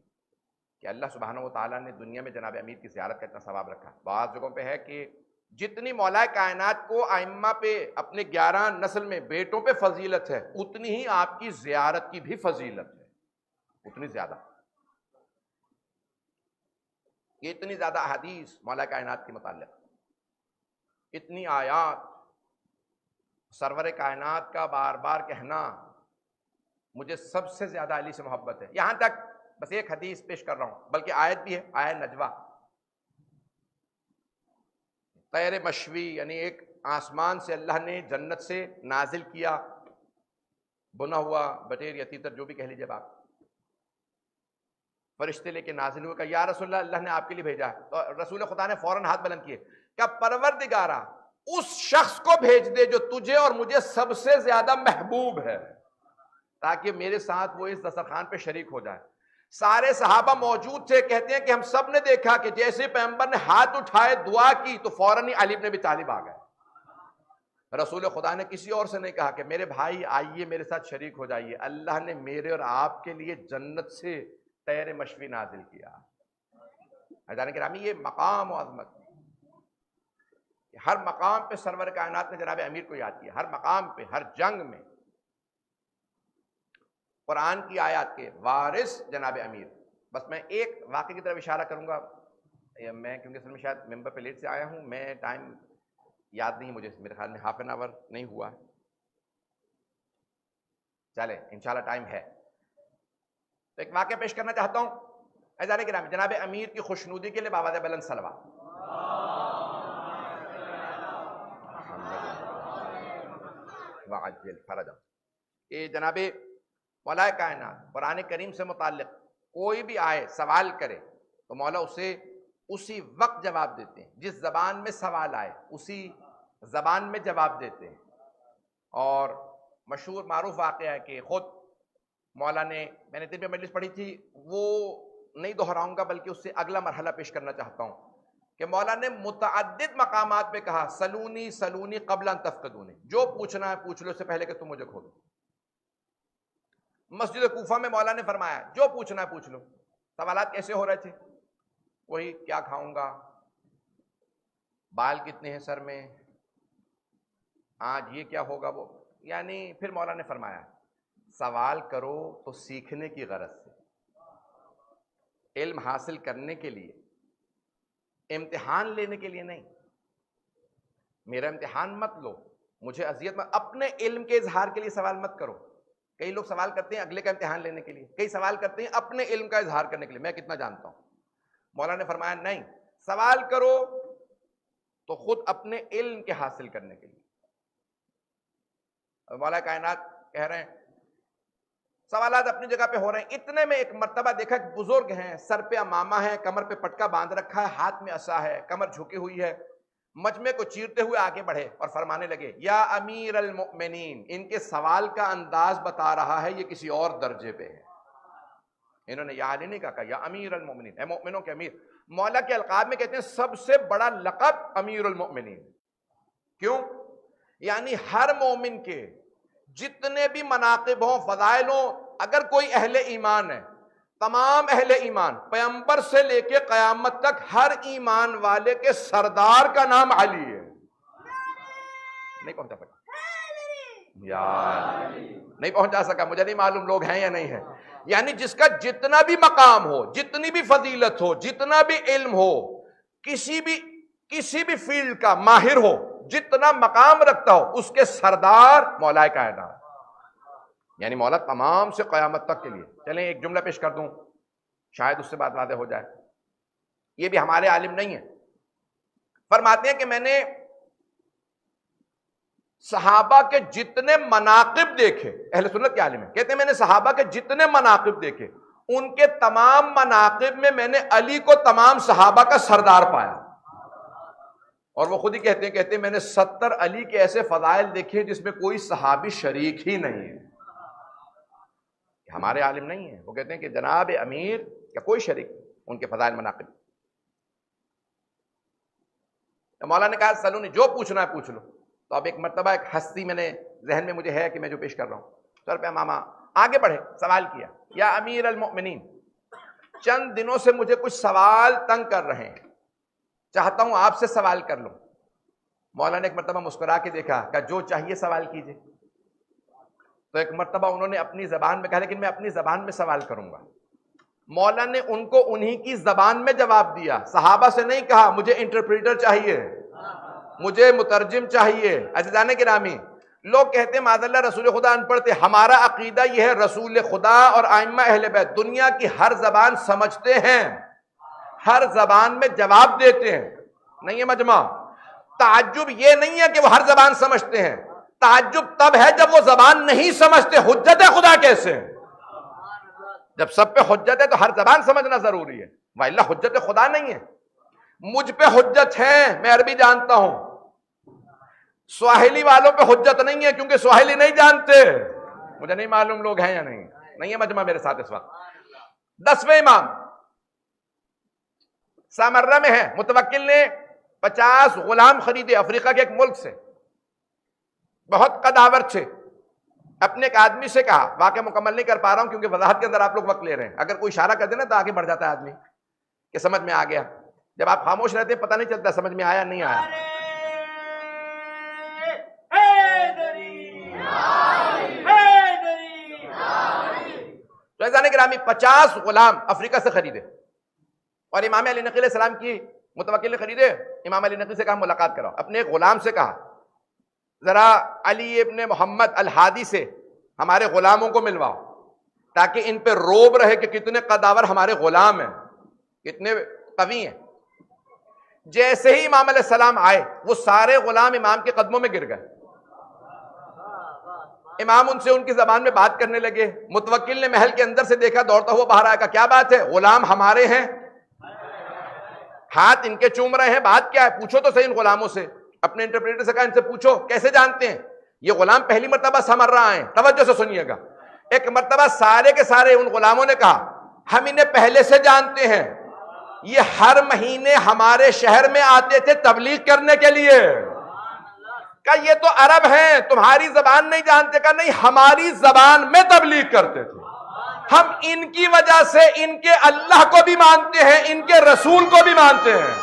کہ اللہ سبحانہ و تعالیٰ نے دنیا میں جناب امیر کی زیارت کا اتنا ثواب رکھا، بعض جگہوں پہ ہے کہ جتنی مولا کائنات کو ائمہ پہ اپنے 11 نسل میں بیٹوں پہ فضیلت ہے، اتنی ہی آپ کی زیارت کی بھی فضیلت ہے، اتنی زیادہ، اتنی زیادہ احادیث مولا کائنات کے متعلق، اتنی آیات، سرور کائنات کا بار بار کہنا، مجھے سب سے زیادہ علی سے محبت ہے۔ یہاں تک بس ایک حدیث پیش کر رہا ہوں، بلکہ آیت بھی ہے، آیت نجوہ، طیر مشوی، یعنی ایک آسمان سے اللہ نے جنت سے نازل کیا بنا ہوا بٹیر یا تیتر، جو بھی کہہ لیجیے آپ، فرشتے لے کے نازل ہوئے، کہ یا رسول اللہ، اللہ نے آپ کے لیے بھیجا ہے، تو رسول خدا نے فوراً ہاتھ بلند کیے، کہ پروردگارا اس شخص کو بھیج دے جو تجھے اور مجھے سب سے زیادہ محبوب ہے، تاکہ میرے ساتھ وہ اس دسترخوان پہ شریک ہو جائے۔ سارے صحابہ موجود تھے، کہتے ہیں کہ ہم سب نے دیکھا کہ جیسے پیغمبر نے ہاتھ اٹھائے دعا کی تو فوراً ہی علی بن ابی طالب آ گئے۔ رسول خدا نے کسی اور سے نہیں کہا کہ میرے بھائی آئیے میرے ساتھ شریک ہو جائیے، اللہ نے میرے اور آپ کے لیے جنت سے طیر مشوی نازل کیا۔ عزیزان گرامی، یہ مقام و عظمت، ہر مقام پہ سرور کائنات نے جناب امیر کو یاد کیا، ہر مقام پہ، ہر جنگ میں قرآن کی آیات کے وارث جناب امیر۔ بس میں ایک واقعے کی طرف اشارہ کروں گا، میں کیونکہ اصل میں شاید ممبر پہ لیٹ سے آیا ہوں، میں ٹائم یاد نہیں مجھے، میرے خیال میں ہاف این آور نہیں ہوا ہے، چلے انشاءاللہ ٹائم ہے تو ایک واقعہ پیش کرنا چاہتا ہوں۔ عزیزان گرامی، جناب امیر کی خوشنودی کے لیے باوجہ بلند صلوات۔ وعجل فرجا. یہ جناب مولا کائنات قرآن کریم سے متعلق کوئی بھی آئے سوال کرے تو مولا اسے اسی وقت جواب دیتے ہیں، جس زبان میں سوال آئے اسی زبان میں جواب دیتے ہیں. اور مشہور معروف واقعہ ہے کہ خود مولا نے، میں نے دن میں مجلس پڑھی تھی، وہ نہیں دہراؤں گا بلکہ اس سے اگلا مرحلہ پیش کرنا چاہتا ہوں کہ مولا نے متعدد مقامات پہ کہا سلونی سلونی قبل ان تفقدونی، جو پوچھنا ہے پوچھ لو اس سے پہلے کہ تم مجھے کھو دو. مسجد کوفہ میں مولا نے فرمایا جو پوچھنا ہے پوچھ لو. سوالات کیسے ہو رہے تھے؟ وہی کیا کھاؤں گا، بال کتنے ہیں سر میں، آج یہ کیا ہوگا وہ، یعنی پھر مولا نے فرمایا سوال کرو تو سیکھنے کی غرض سے، علم حاصل کرنے کے لیے، امتحان لینے کے لیے نہیں. میرا امتحان مت لو، مجھے اذیت مت، اپنے علم کے اظہار کے لیے سوال مت کرو. کئی لوگ سوال کرتے ہیں اگلے کا امتحان لینے کے لیے، کئی سوال کرتے ہیں اپنے علم کا اظہار کرنے کے لیے، میں کتنا جانتا ہوں. مولا نے فرمایا نہیں، سوال کرو تو خود اپنے علم کے حاصل کرنے کے لیے. مولا کائنات کہہ رہے ہیں سوالات اپنی جگہ پہ ہو رہے ہیں. اتنے میں ایک مرتبہ دیکھا کہ بزرگ ہیں، سر پہ امامہ ہے، کمر پہ پٹکا باندھ رکھا ہے، ہاتھ میں عصا ہے، کمر جھکی ہوئی ہے، مجمع کو چیرتے ہوئے آگے بڑھے اور فرمانے لگے یا امیر المؤمنین. ان کے سوال کا انداز بتا رہا ہے یہ کسی اور درجے پہ ہے. انہوں نے یا علی نہیں کہا یا امیر المؤمنین، اے مؤمنوں کے امیر. مولا کے القاب میں کہتے ہیں سب سے بڑا لقب امیر المؤمنین. کیوں؟ یعنی ہر مومن کے جتنے بھی مناقب ہوں، فضائل ہوں، اگر کوئی اہل ایمان ہے، تمام اہل ایمان پیغمبر سے لے کے قیامت تک ہر ایمان والے کے سردار کا نام علی ہے. نہیں پہنچا سکا یار، نہیں پہنچا سکا، مجھے نہیں معلوم لوگ ہیں یا نہیں ہیں. یعنی جس کا جتنا بھی مقام ہو، جتنی بھی فضیلت ہو، جتنا بھی علم ہو، کسی بھی فیلڈ کا ماہر ہو، جتنا مقام رکھتا ہو، اس کے سردار مولا کائنات. یعنی مولا تمام سے قیامت تک کے لیے. چلیں ایک جملہ پیش کر دوں، شاید اس سے بات واضح ہو جائے. یہ بھی ہمارے عالم نہیں ہیں، فرماتے ہیں کہ میں نے صحابہ کے جتنے مناقب دیکھے، اہل سنت کے عالم ہیں، کہتے ہیں میں نے صحابہ کے جتنے مناقب دیکھے، ان کے تمام مناقب میں نے علی کو تمام صحابہ کا سردار پایا. اور وہ خود ہی کہتے ہیں میں نے 70 علی کے ایسے فضائل دیکھے جس میں کوئی صحابی شریک ہی نہیں ہے. ہمارے عالم نہیں ہیں، وہ کہتے ہیں کہ جناب امیر یا کوئی شریک ان کے فضائل مناقب. مولا نے کہا سلونی، جو پوچھنا ہے پوچھ لو. تو اب ایک مرتبہ ایک ہستی میں نے ذہن میں مجھے ہے کہ میں جو پیش کر رہا ہوں. سر پہ ماما آگے بڑھے، سوال کیا یا امیر المؤمنین، چند دنوں سے مجھے کچھ سوال تنگ کر رہے ہیں، چاہتا ہوں آپ سے سوال کر لوں. مولا نے ایک مرتبہ مسکرا کے دیکھا کہ جو چاہیے سوال کیجئے. تو ایک مرتبہ انہوں نے اپنی زبان میں کہا لیکن میں اپنی زبان میں سوال کروں گا. مولا نے ان کو انہی کی زبان میں جواب دیا. صحابہ سے نہیں کہا مجھے انٹرپریٹر چاہیے، مجھے مترجم چاہیے. عزیزان گرامی، لوگ کہتے ہیں معاذ اللہ رسول خدا ان پڑھتے. ہمارا عقیدہ یہ ہے رسول خدا اور ائمہ اہل بیت دنیا کی ہر زبان سمجھتے ہیں، ہر زبان میں جواب دیتے ہیں. نہیں ہے مجمع؟ تعجب یہ نہیں ہے کہ وہ ہر زبان سمجھتے ہیں، تعجب تب ہے جب وہ زبان نہیں سمجھتے. حجت خدا کیسے؟ جب سب پہ حجت ہے تو ہر زبان سمجھنا ضروری ہے، وإلا حجت خدا نہیں ہے. مجھ پہ حجت ہے، میں عربی جانتا ہوں. سواحلی والوں پہ حجت نہیں ہے کیونکہ سواحلی نہیں جانتے. مجھے نہیں معلوم لوگ ہیں یا نہیں ہے مجمع میرے ساتھ اس وقت. 10ویں امام سامرہ میں ہے. متوکل نے 50 غلام خریدے افریقہ کے ایک ملک سے، بہت قداور تھے. اپنے ایک آدمی سے کہا، واقعہ مکمل نہیں کر پا رہا ہوں کیونکہ وضاحت کے اندر آپ لوگ وقت لے رہے ہیں، اگر کوئی اشارہ کر دینا تو آگے بڑھ جاتا ہے آدمی کہ سمجھ میں آ گیا. جب آپ خاموش رہتے ہیں پتہ نہیں چلتا سمجھ میں آیا نہیں آیا. تو عزیزان گرامی 50 غلام افریقہ سے خریدے اور امام علی نقی علیہ السلام کی متوکل نے خریدے. امام علی نقی سے کہا ملاقات کراؤ. اپنے ایک غلام سے کہا ذرا علی ابن محمد الہادی سے ہمارے غلاموں کو ملواؤ تاکہ ان پہ روب رہے کہ کتنے قداور ہمارے غلام ہیں، کتنے قوی ہیں. جیسے ہی امام علیہ السلام آئے وہ سارے غلام امام کے قدموں میں گر گئے. امام ان سے ان کی زبان میں بات کرنے لگے. متوکل نے محل کے اندر سے دیکھا, دوڑتا ہوا باہر آیا, کہا کیا بات ہے؟ غلام ہمارے ہیں, ہاتھ ان کے چوم رہے ہیں, بات کیا ہے؟ پوچھو تو صحیح ان غلاموں سے. اپنے انٹرپریٹر سے کہا ان سے پوچھو کیسے جانتے ہیں یہ غلام پہلی مرتبہ سمر رہا ہے. توجہ سے سنیے گا. ایک مرتبہ سارے کے سارے ان غلاموں نے کہا ہم انہیں پہلے سے جانتے ہیں, یہ ہر مہینے ہمارے شہر میں آتے تھے تبلیغ کرنے کے لیے. کہ یہ تو عرب ہیں, تمہاری زبان نہیں جانتے. کہ نہیں, ہماری زبان میں تبلیغ کرتے تھے. ہم ان کی وجہ سے ان کے اللہ کو بھی مانتے ہیں, ان کے رسول کو بھی مانتے ہیں.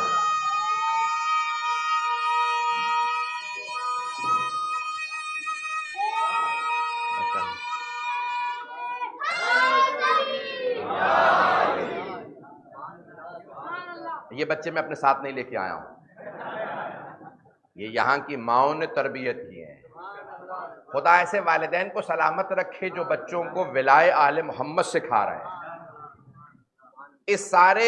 یہ بچے میں اپنے ساتھ نہیں لے کے آیا ہوں, یہ یہاں کی ماؤں نے تربیت کی ہے. خدا ایسے والدین کو سلامت رکھے جو بچوں کو ولائے آل محمد سکھا رہے ہیں. اس سارے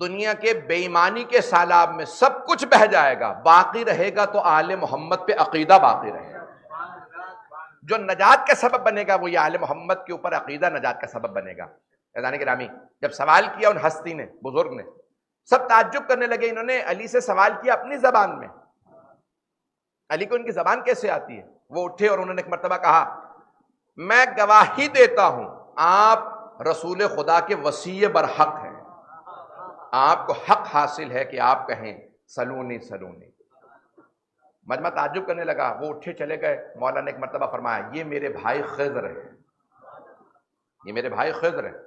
دنیا کے بے ایمانی کے سیلاب میں سب کچھ بہہ جائے گا, باقی رہے گا تو آل محمد پہ عقیدہ باقی رہے گا. جو نجات کا سبب بنے گا وہ یہ آل محمد کے اوپر عقیدہ نجات کا سبب بنے گا. عزیزان گرامی, جب سوال کیا ان ہستی نے, بزرگ نے, سب تعجب کرنے لگے. انہوں نے علی سے سوال کیا اپنی زبان میں, علی کو ان کی زبان کیسے آتی ہے؟ وہ اٹھے اور انہوں نے ایک مرتبہ کہا میں گواہی دیتا ہوں آپ رسول خدا کے وصی برحق ہیں, آپ کو حق حاصل ہے کہ آپ کہیں سلونی سلونی. مجمع تعجب کرنے لگا, وہ اٹھے چلے گئے. مولا نے ایک مرتبہ فرمایا یہ میرے بھائی خضر ہیں, یہ میرے بھائی خضر ہیں,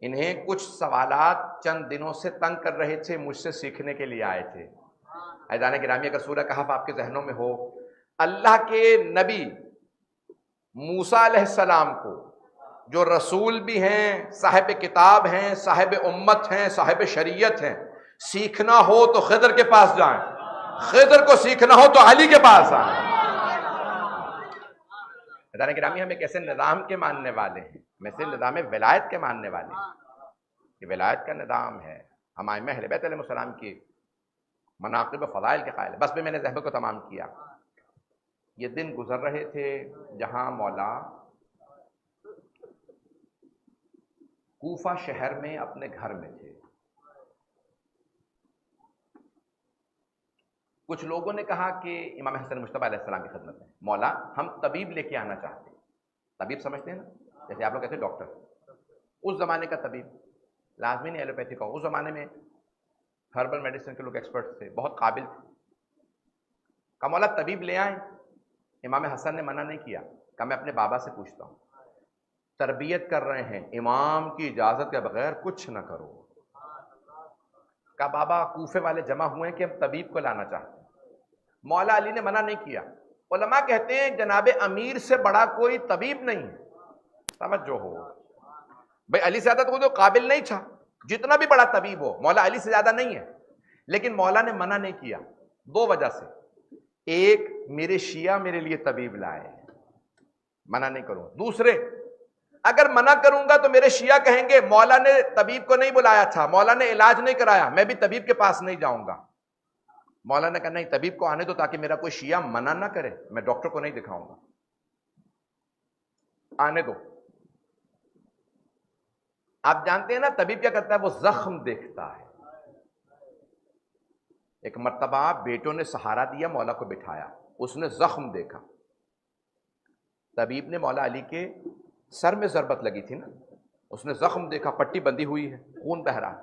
انہیں کچھ سوالات چند دنوں سے تنگ کر رہے تھے, مجھ سے سیکھنے کے لیے آئے تھے. عزیزان گرامی, اگر سورہ کہف آپ کے ذہنوں میں ہو, اللہ کے نبی موسیٰ علیہ السلام کو, جو رسول بھی ہیں, صاحب کتاب ہیں, صاحب امت ہیں, صاحب شریعت ہیں, سیکھنا ہو تو خضر کے پاس جائیں, خضر کو سیکھنا ہو تو علی کے پاس آئیں. عزیزان گرامی, ہم ایک ایسے نظام کے ماننے والے ہیں, مثل نظام ولایت کے ماننے والے ہیں. یہ ولایت کا نظام ہے, ہم ائمہ اہل بیت علیہ السلام کی مناقب و فضائل کے قائل. بس میں نے ذہن کو تمام کیا. یہ دن گزر رہے تھے جہاں مولا کوفہ شہر میں اپنے گھر میں تھے. کچھ لوگوں نے کہا کہ امام حسن مجتبی علیہ السلام کی خدمت میں, مولا ہم طبیب لے کے آنا چاہتے ہیں. طبیب سمجھتے ہیں نا, جیسے آپ لوگ کہتے ہیں ڈاکٹر. اس زمانے کا طبیب, لازمی نہیں ایلوپیتھی کا, اس زمانے میں ہربل میڈیسن کے لوگ ایکسپرٹ تھے, بہت قابل تھے. کہا مولا طبیب لے آئیں. امام حسن نے منع نہیں کیا, کہا میں اپنے بابا سے پوچھتا ہوں, تربیت کر رہے ہیں, امام کی اجازت کے بغیر کچھ نہ کرو. کہا بابا کوفے والے جمع ہوئے ہیں کہ ہم طبیب کو لانا چاہتے ہیں. مولا علی نے منع نہیں کیا. علماء کہتے ہیں جناب امیر سے بڑا کوئی طبیب نہیں ہے. توجہ ہو بھئی, علی سے زیادہ تو کوئی قابل نہیں تھا, جتنا بھی بڑا طبیب ہو مولا علی سے زیادہ نہیں ہے. لیکن مولا نے منع نہیں کیا دو وجہ سے. ایک, میرے شیعہ میرے لیے طبیب لائے, منع نہیں کروں. دوسرے, اگر منع کروں گا تو میرے شیعہ کہیں گے مولا نے طبیب کو نہیں بلایا تھا, مولا نے علاج نہیں کرایا, میں بھی طبیب کے پاس نہیں جاؤں گا. مولا نے کہا نہیں, طبیب کو آنے دو تاکہ میرا کوئی شیعہ منع نہ کرے, میں ڈاکٹر کو نہیں دکھاؤں گا, آنے دو. آپ جانتے ہیں نا طبیب کیا کرتا ہے, وہ زخم دیکھتا ہے. ایک مرتبہ بیٹوں نے سہارا دیا, مولا کو بٹھایا, اس نے زخم دیکھا. طبیب نے مولا علی کے سر میں ضربت لگی تھی نا, اس نے زخم دیکھا, پٹی بندھی ہوئی ہے, خون بہہ رہا.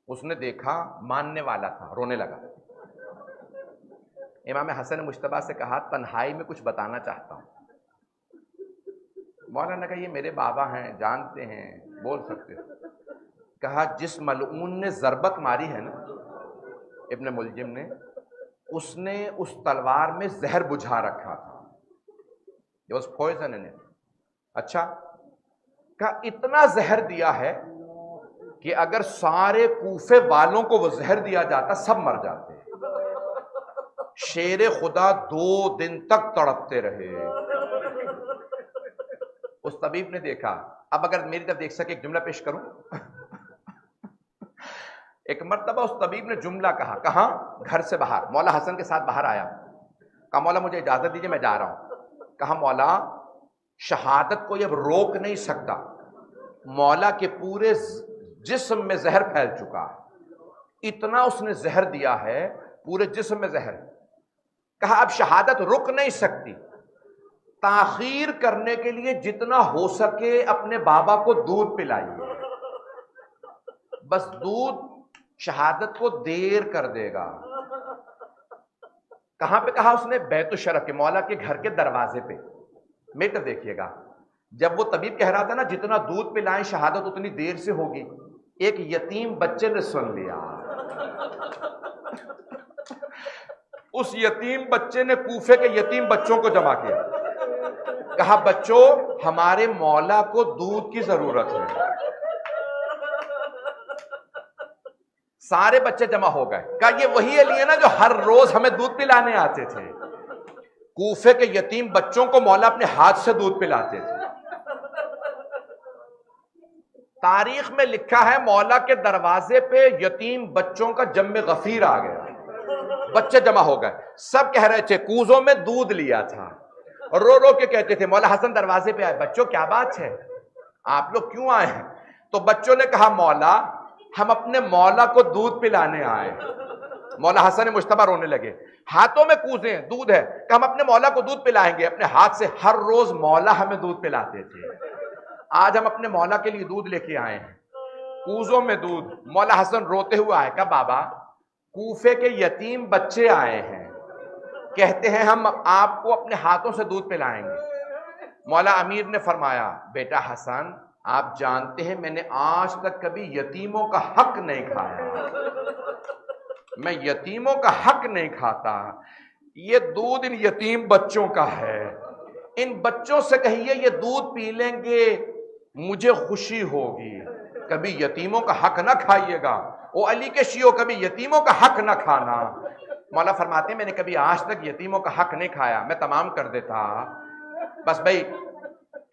اس نے دیکھا, ماننے والا تھا, رونے لگا. امام حسن مجتبی سے کہا تنہائی میں کچھ بتانا چاہتا ہوں. مولا نے کہا یہ میرے بابا ہیں, جانتے ہیں, بول سکتے ہو. کہا جس ملعون نے ضربت ماری ہے نا, ابن ملجم نے, اس نے اس تلوار میں زہر بجھا رکھا تھا. It was poison in it. اچھا, کہا اتنا زہر دیا ہے کہ اگر سارے کوفے والوں کو وہ زہر دیا جاتا سب مر جاتے. شیر خدا 2 دن تک تڑپتے رہے. اس طبیب نے دیکھا. اب اگر میری طرف دیکھ سکے ایک جملہ پیش کروں. ایک مرتبہ اس طبیب نے جملہ کہا, کہاں؟ گھر سے باہر. مولا حسن کے ساتھ باہر آیا, کہا مولا مجھے اجازت دیجیے میں جا رہا ہوں. کہا مولا شہادت کو اب روک نہیں سکتا، مولا کے پورے جسم میں زہر پھیل چکا ہے، اتنا اس نے زہر دیا ہے، پورے جسم میں زہر۔ کہا اب شہادت رک نہیں سکتی، تاخیر کرنے کے لیے جتنا ہو سکے اپنے بابا کو دودھ پلائیے، بس دودھ شہادت کو دیر کر دے گا۔ کہاں پہ کہا اس نے؟ بیت الشرف کے، مولا کے گھر کے دروازے پہ۔ میٹر دیکھیے گا، جب وہ طبیب کہہ رہا تھا نا جتنا دودھ پلائیں شہادت اتنی دیر سے ہوگی، ایک یتیم بچے نے سن لیا۔ اس یتیم بچے نے کوفے کے یتیم بچوں کو جمع کیا، کہا بچوں ہمارے مولا کو دودھ کی ضرورت ہے۔ سارے بچے جمع ہو گئے، کہا یہ وہی علی ہے نا جو ہر روز ہمیں دودھ پلانے آتے تھے۔ کوفے کے یتیم بچوں کو مولا اپنے ہاتھ سے دودھ پلاتے تھے۔ تاریخ میں لکھا ہے مولا کے دروازے پہ یتیم بچوں کا جم غفیر آ گیا، بچے جمع ہو گئے، سب کہہ رہے تھے کوزوں میں دودھ لیا تھا، اور رو رو کے کہتے تھے مولا حسن دروازے پہ آئے، بچوں کیا بات ہے آپ لوگ کیوں آئے ہیں؟ تو بچوں نے کہا مولا ہم اپنے مولا کو دودھ پلانے آئے۔ مولا حسن مجتبیٰ رونے لگے، ہاتھوں میں کوزیں دودھ ہے، کہ ہم اپنے مولا کو دودھ پلائیں گے، اپنے ہاتھ سے ہر روز مولا ہمیں دودھ پلاتے تھے، آج ہم اپنے مولا کے لیے دودھ لے کے آئے ہیں، کوزوں میں دودھ۔ مولا حسن روتے ہوئے آئے، کہا بابا کوفے کے یتیم بچے آئے ہیں، کہتے ہیں ہم آپ کو اپنے ہاتھوں سے دودھ پلائیں گے۔ مولا امیر نے فرمایا بیٹا حسن آپ جانتے ہیں میں نے آج تک کبھی یتیموں کا حق نہیں کھایا، میں یتیموں کا حق نہیں کھاتا، یہ دودھ ان یتیم بچوں کا ہے، ان بچوں سے کہیے یہ دودھ پی لیں گے مجھے خوشی ہوگی، کبھی یتیموں کا حق نہ کھائیے گا، او علی کے شیعوں کبھی یتیموں کا حق نہ کھانا۔ مولا فرماتے ہیں میں نے کبھی آج تک یتیموں کا حق نہیں کھایا، میں تمام کر دیتا، بس بھائی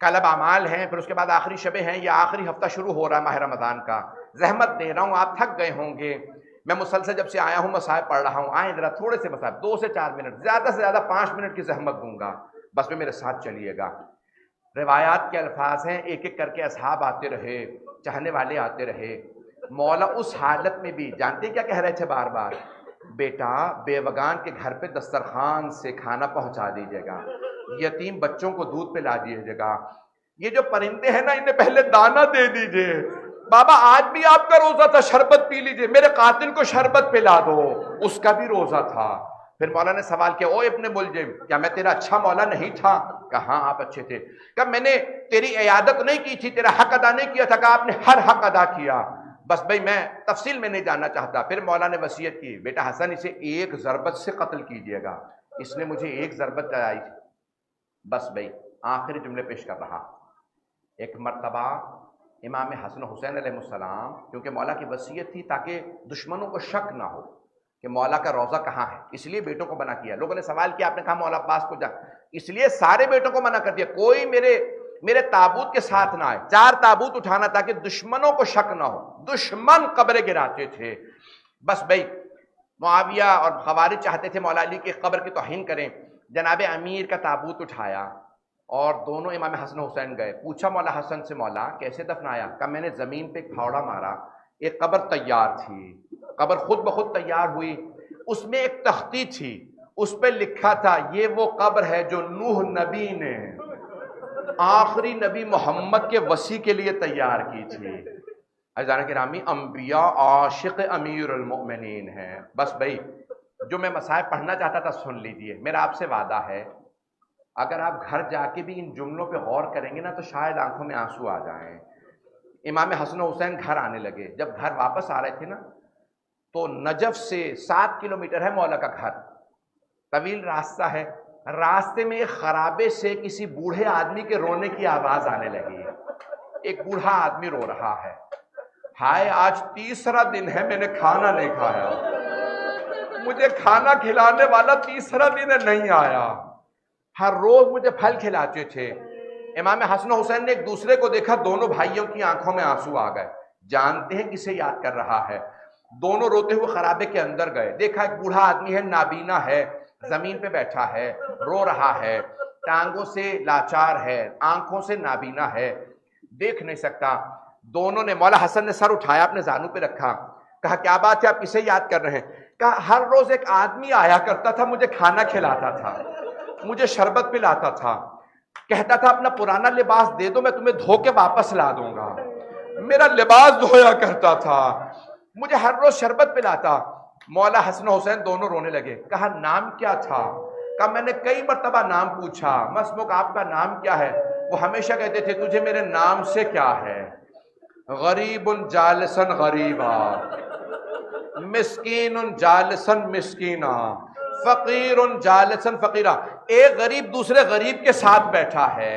کل اب اعمال ہیں، پھر اس کے بعد آخری شبیں ہیں، یا آخری ہفتہ شروع ہو رہا ہے ماہ رمضان کا، زحمت دے رہا ہوں، آپ تھک گئے ہوں گے، میں مسلسل جب سے آیا ہوں مصائب پڑھ رہا ہوں، آئیں ذرا تھوڑے سے مصائب 2 سے 4 منٹ، زیادہ سے زیادہ 5 منٹ کی زحمت دوں گا، بس میں میرے ساتھ چلیے گا۔ روایات کے الفاظ ہیں، ایک ایک کر کے اصحاب آتے رہے، چاہنے والے آتے رہے، مولا اس حالت میں بھی جانتے کیا کہہ رہے تھے بار بار؟ بیٹا بیوگان کے گھر پہ دسترخوان سے کھانا پہنچا دیجیے گا، یتیم بچوں کو دودھ پلا دیجیے گا، یہ جو پرندے ہیں نا انہیں پہلے دانہ دے دیجیے، بابا آج بھی آپ کا روزہ تھا شربت پی لیجیے، میرے قاتل کو شربت پلا دو، اس کا بھی روزہ تھا۔ پھر مولا نے سوال کیا او ابن ملجم کیا میں تیرا اچھا مولا نہیں تھا؟ کہا ہاں آپ اچھے تھے۔ کہا میں نے تیری عیادت نہیں کی تھی، تیرا حق ادا نہیں کیا تھا؟ کہا آپ نے ہر حق ادا کیا، بس بھائی میں تفصیل میں نہیں جاننا چاہتا۔ پھر مولا نے وصیت کی بیٹا حسن اسے ایک ضربت سے قتل کیجیے گا، اس نے مجھے ایک ضربت چلائی تھی۔ بس بھائی آخری جملے پیش کر رہا، ایک مرتبہ امام حسن حسین علیہ السلام، کیونکہ مولا کی وصیت تھی تاکہ دشمنوں کو شک نہ ہو کہ مولا کا روزہ کہاں ہے، اس لیے بیٹوں کو منع کیا۔ لوگوں نے سوال کیا آپ نے کہا مولا عباس کو جا، اس لیے سارے بیٹوں کو منع کر دیا، کوئی میرے تابوت کے ساتھ نہ آئے، 4 تابوت اٹھانا تاکہ دشمنوں کو شک نہ ہو، دشمن قبریں گراتے تھے۔ بس بھائی معاویہ اور خوارج چاہتے تھے مولا علی کی قبر کی توہین کریں، جناب امیر کا تابوت اٹھایا اور دونوں امام حسن حسین گئے، پوچھا مولا حسن سے مولا کیسے دفنایا؟ کہا میں نے زمین پہ ایک پھاوڑا مارا، ایک قبر تیار تھی، قبر خود بخود تیار ہوئی، اس میں ایک تختی تھی، اس پہ لکھا تھا یہ وہ قبر ہے جو نوح نبی نے آخری نبی محمد کے وصی کے لیے تیار کی تھی۔ عزیزان گرامی انبیاء عاشق امیر المؤمنین ہیں۔ بس بھائی جو میں مصائب پڑھنا چاہتا تھا سن لیجئے، میرا آپ سے وعدہ ہے اگر آپ گھر جا کے بھی ان جملوں پہ غور کریں گے نا تو شاید آنکھوں میں آنسو آ جائیں۔ امام حسن حسین گھر آنے لگے، جب گھر واپس آ رہے تھے نا تو نجف سے 7 کلومیٹر ہے مولا کا گھر، طویل راستہ ہے، راستے میں ایک خرابے سے کسی بوڑھے آدمی کے رونے کی آواز آنے لگی، ایک بوڑھا آدمی رو رہا ہے، ہائے آج تیسرا دن ہے میں نے کھانا نہیں کھایا، مجھے کھانا کھلانے والا تیسرا دن نہیں آیا، ہر روز مجھے پھل کھلاتے تھے۔ امام حسن حسین نے ایک دوسرے کو دیکھا، دونوں بھائیوں کی آنکھوں میں آنسو آ گئے، جانتے ہیں کسے یاد کر رہا ہے، دونوں روتے ہوئے خرابے کے اندر گئے، دیکھا ایک بوڑھا آدمی ہے، نابینا ہے، زمین پہ بیٹھا ہے، رو رہا ہے، ٹانگوں سے لاچار ہے، آنکھوں سے نابینا ہے، دیکھ نہیں سکتا۔ دونوں نے، مولا حسن نے سر اٹھایا، اپنے زانو پہ رکھا، کہا کیا بات ہے، آپ کسے یاد کر رہے ہیں؟ کہا ہر روز ایک آدمی آیا کرتا تھا، مجھے کھانا کھلاتا تھا، مجھے شربت پلاتا تھا، کہتا تھا اپنا پرانا لباس دے دو میں تمہیں دھو کے واپس لا دوں گا۔ میرا لباس دھویا کرتا تھا، مجھے ہر روز شربت پلاتا۔ مولا حسن و حسین دونوں رونے لگے۔ کہا نام کیا تھا؟ کہا میں نے کئی مرتبہ نام پوچھا، مسموک آپ کا نام کیا ہے؟ وہ ہمیشہ کہتے تھے تجھے میرے نام سے کیا ہے؟ غریب جالسن غریبا، مسکین جالسن مسکینا، فقیر جالسن فقیرا۔ ایک غریب دوسرے غریب کے ساتھ بیٹھا ہے،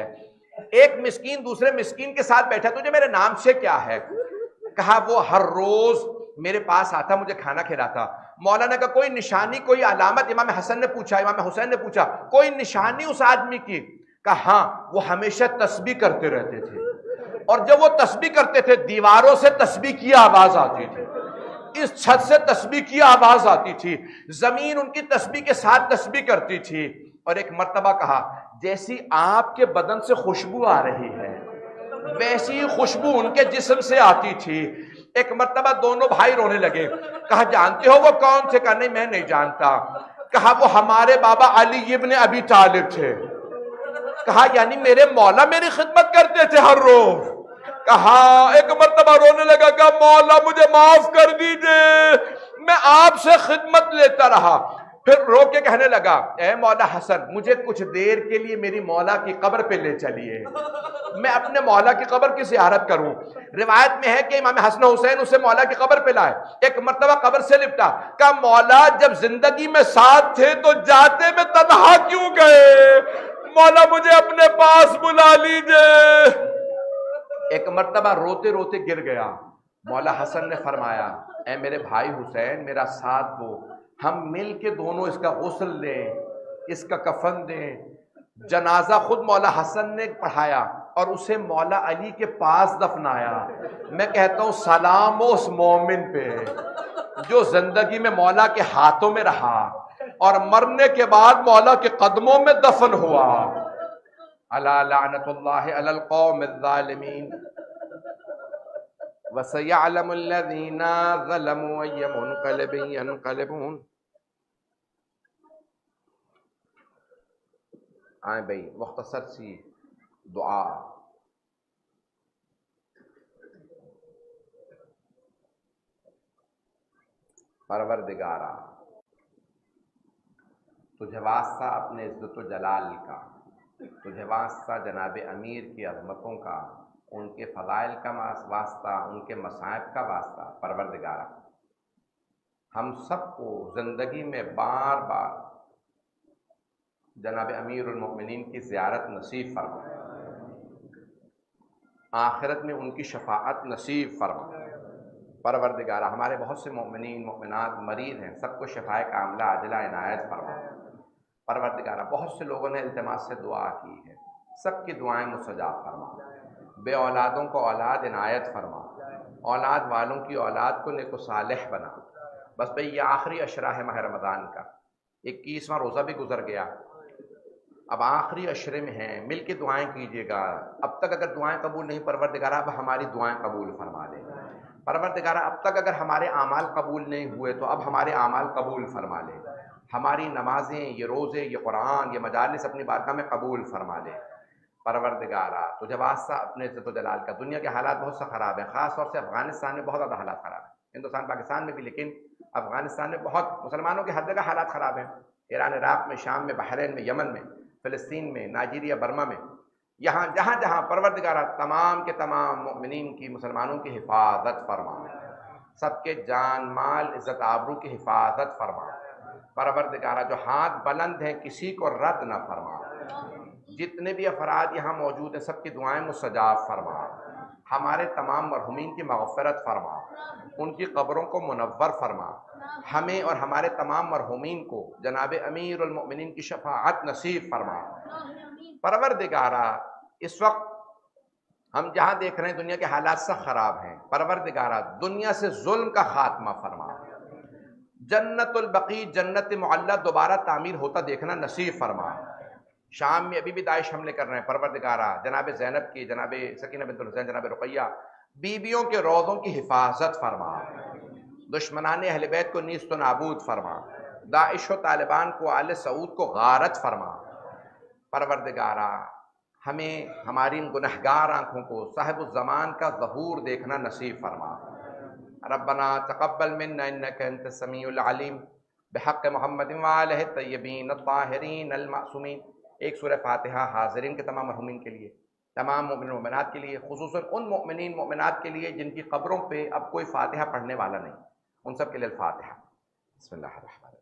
ایک مسکین دوسرے مسکین کے ساتھ بیٹھا، تجھے میرے نام سے کیا ہے؟ کہا وہ ہر روز میرے پاس آتا، مجھے کھانا کھلاتا۔ مولانا کا کوئی نشانی، کوئی علامت؟ امام حسن نے پوچھا، امام حسین نے پوچھا کوئی نشانی اس آدمی کی؟ کہا ہاں، وہ ہمیشہ تسبیح کرتے رہتے تھے، اور جب وہ تسبیح کرتے تھے دیواروں سے تسبیح کی آواز آتی تھی، اس چھت سے تسبیح کی آواز آتی تھی، زمین ان کی تسبیح کے ساتھ تسبیح کرتی تھی۔ اور ایک مرتبہ کہا جیسی آپ کے بدن سے خوشبو آ رہی ہے ویسی خوشبو ان کے جسم سے آتی تھی۔ ایک مرتبہ دونوں بھائی رونے لگے۔ کہا جانتے ہو وہ کون تھے؟ کہا نہیں میں نہیں جانتا۔ کہا وہ ہمارے بابا علی ابن ابی طالب تھے۔ کہا یعنی میرے مولا میری خدمت کرتے تھے ہر روز؟ کہا ایک مرتبہ رونے لگا، کہا مولا مجھے معاف کر دیجئے، میں آپ سے خدمت لیتا رہا۔ پھر رو کے کہنے لگا اے مولا حسن مجھے کچھ دیر کے لیے میری مولا کی قبر پہ لے چلیے، میں اپنے مولا کی قبر کی زیارت کروں۔ روایت میں ہے کہ امام حسن حسین اسے مولا کی قبر پہ لائے، ایک مرتبہ قبر سے لپٹا، کہا مولا جب زندگی میں ساتھ تھے تو جاتے میں تنہا کیوں گئے؟ مولا مجھے اپنے پاس بلا لیجئے۔ ایک مرتبہ روتے روتے گر گیا۔ مولا حسن نے فرمایا اے میرے بھائی حسین میرا ساتھ دو، ہم مل کے دونوں اس کا غسل دیں، اس کا کفن دیں۔ جنازہ خود مولا حسن نے پڑھایا اور اسے مولا علی کے پاس دفنایا۔ میں کہتا ہوں سلام اس مومن پہ جو زندگی میں مولا کے ہاتھوں میں رہا اور مرنے کے بعد مولا کے قدموں میں دفن ہوا۔ الا لعنت اللہ علی القوم الظالمین وسيعلم الذين ظلموا أي منقلب ينقلبون۔ آئیں بھائی مختصر سی دعا۔ پروردگارا تجھے واسطہ اپنے عزت و جلال کا، تجھے واسطہ جناب امیر کی عظمتوں کا، ان کے فضائل کا واسطہ، ان کے مصائب کا واسطہ، پروردگارا ہم سب کو زندگی میں بار بار جناب امیر المؤمنین کی زیارت نصیب فرما، آخرت میں ان کی شفاعت نصیب فرما۔ پروردگارا ہمارے بہت سے مومنین مومنات مریض ہیں، سب کو شفائے کاملہ عاجلہ عنایت فرما۔ پروردگارا بہت سے لوگوں نے التماس سے دعا کی ہے، سب کی دعائیں مستجاب فرما۔ بے اولادوں کو اولاد عنایت فرما، اولاد والوں کی اولاد کو نیک و صالح بنا۔ بس بھئی یہ آخری عشرہ ہے ماہ رمضان کا، 21واں روزہ بھی گزر گیا، اب آخری عشرے میں ہیں، مل کے دعائیں کیجیے گا۔ اب تک اگر دعائیں قبول نہیں پروردگارہ اب ہماری دعائیں قبول فرما لے۔ پروردگارہ اب تک اگر ہمارے اعمال قبول نہیں ہوئے تو اب ہمارے اعمال قبول فرما لے۔ ہماری نمازیں، یہ روزے، یہ قرآن، یہ مجالس اپنی بارگاہ میں قبول فرما لے۔ پروردگارہ تجھے واسطہ اپنے عزت و جلال کا، دنیا کے حالات بہت سے خراب ہیں، خاص طور سے افغانستان میں بہت زیادہ حالات خراب ہیں، ہندوستان پاکستان میں بھی، لیکن افغانستان میں بہت، مسلمانوں کے ہر جگہ حالات خراب ہیں، ایران عراق میں، شام میں، بحرین میں، یمن میں، فلسطین میں، نائجیریا برما میں، یہاں جہاں جہاں پروردگارہ تمام کے تمام مؤمنین کی، مسلمانوں کی حفاظت فرما، سب کے جان مال عزت آبرو کی حفاظت فرما۔ پروردگارہ جو ہاتھ بلند ہیں کسی کو رد نہ فرما، جتنے بھی افراد یہاں موجود ہیں سب کی دعائیں مستجاب فرما، ہمارے تمام مرحومین کی مغفرت فرما، ان کی قبروں کو منور فرما، ہمیں اور ہمارے تمام مرحومین کو جناب امیر المؤمنین کی شفاعت نصیب فرما۔ پروردگارہ اس وقت ہم جہاں دیکھ رہے ہیں دنیا کے حالات سخت خراب ہیں، پروردگارہ دنیا سے ظلم کا خاتمہ فرما، جنت البقیع جنت معلیٰ دوبارہ تعمیر ہوتا دیکھنا نصیب فرما۔ شام میں ابھی بھی داعش حملے کر رہے ہیں. پروردگارا جناب زینب کی، جناب سکینہ بنت الحسین، جناب رقیہ بیویوں کے روضوں کی حفاظت فرما، دشمنان اہل بیت کو نیست و نابود فرما، داعش و طالبان کو، آل سعود کو غارت فرما. پروردگارا ہمیں ہماری ان گنہگار آنکھوں کو صاحب الزمان کا ظہور دیکھنا نصیب فرما. ربنا تقبل منا انك انت السميع العليم بحق محمد وآلہ الطیبین الطاہرین المعصومین. ایک سورہ فاتحہ حاضرین کے تمام مرحومین کے لیے، تمام مومنین مومنات کے لیے، خصوصاً ان مومنین مومنات کے لیے جن کی قبروں پہ اب کوئی فاتحہ پڑھنے والا نہیں، ان سب کے لیے الفاتحہ. بسم اللہ الرحمن الرحیم.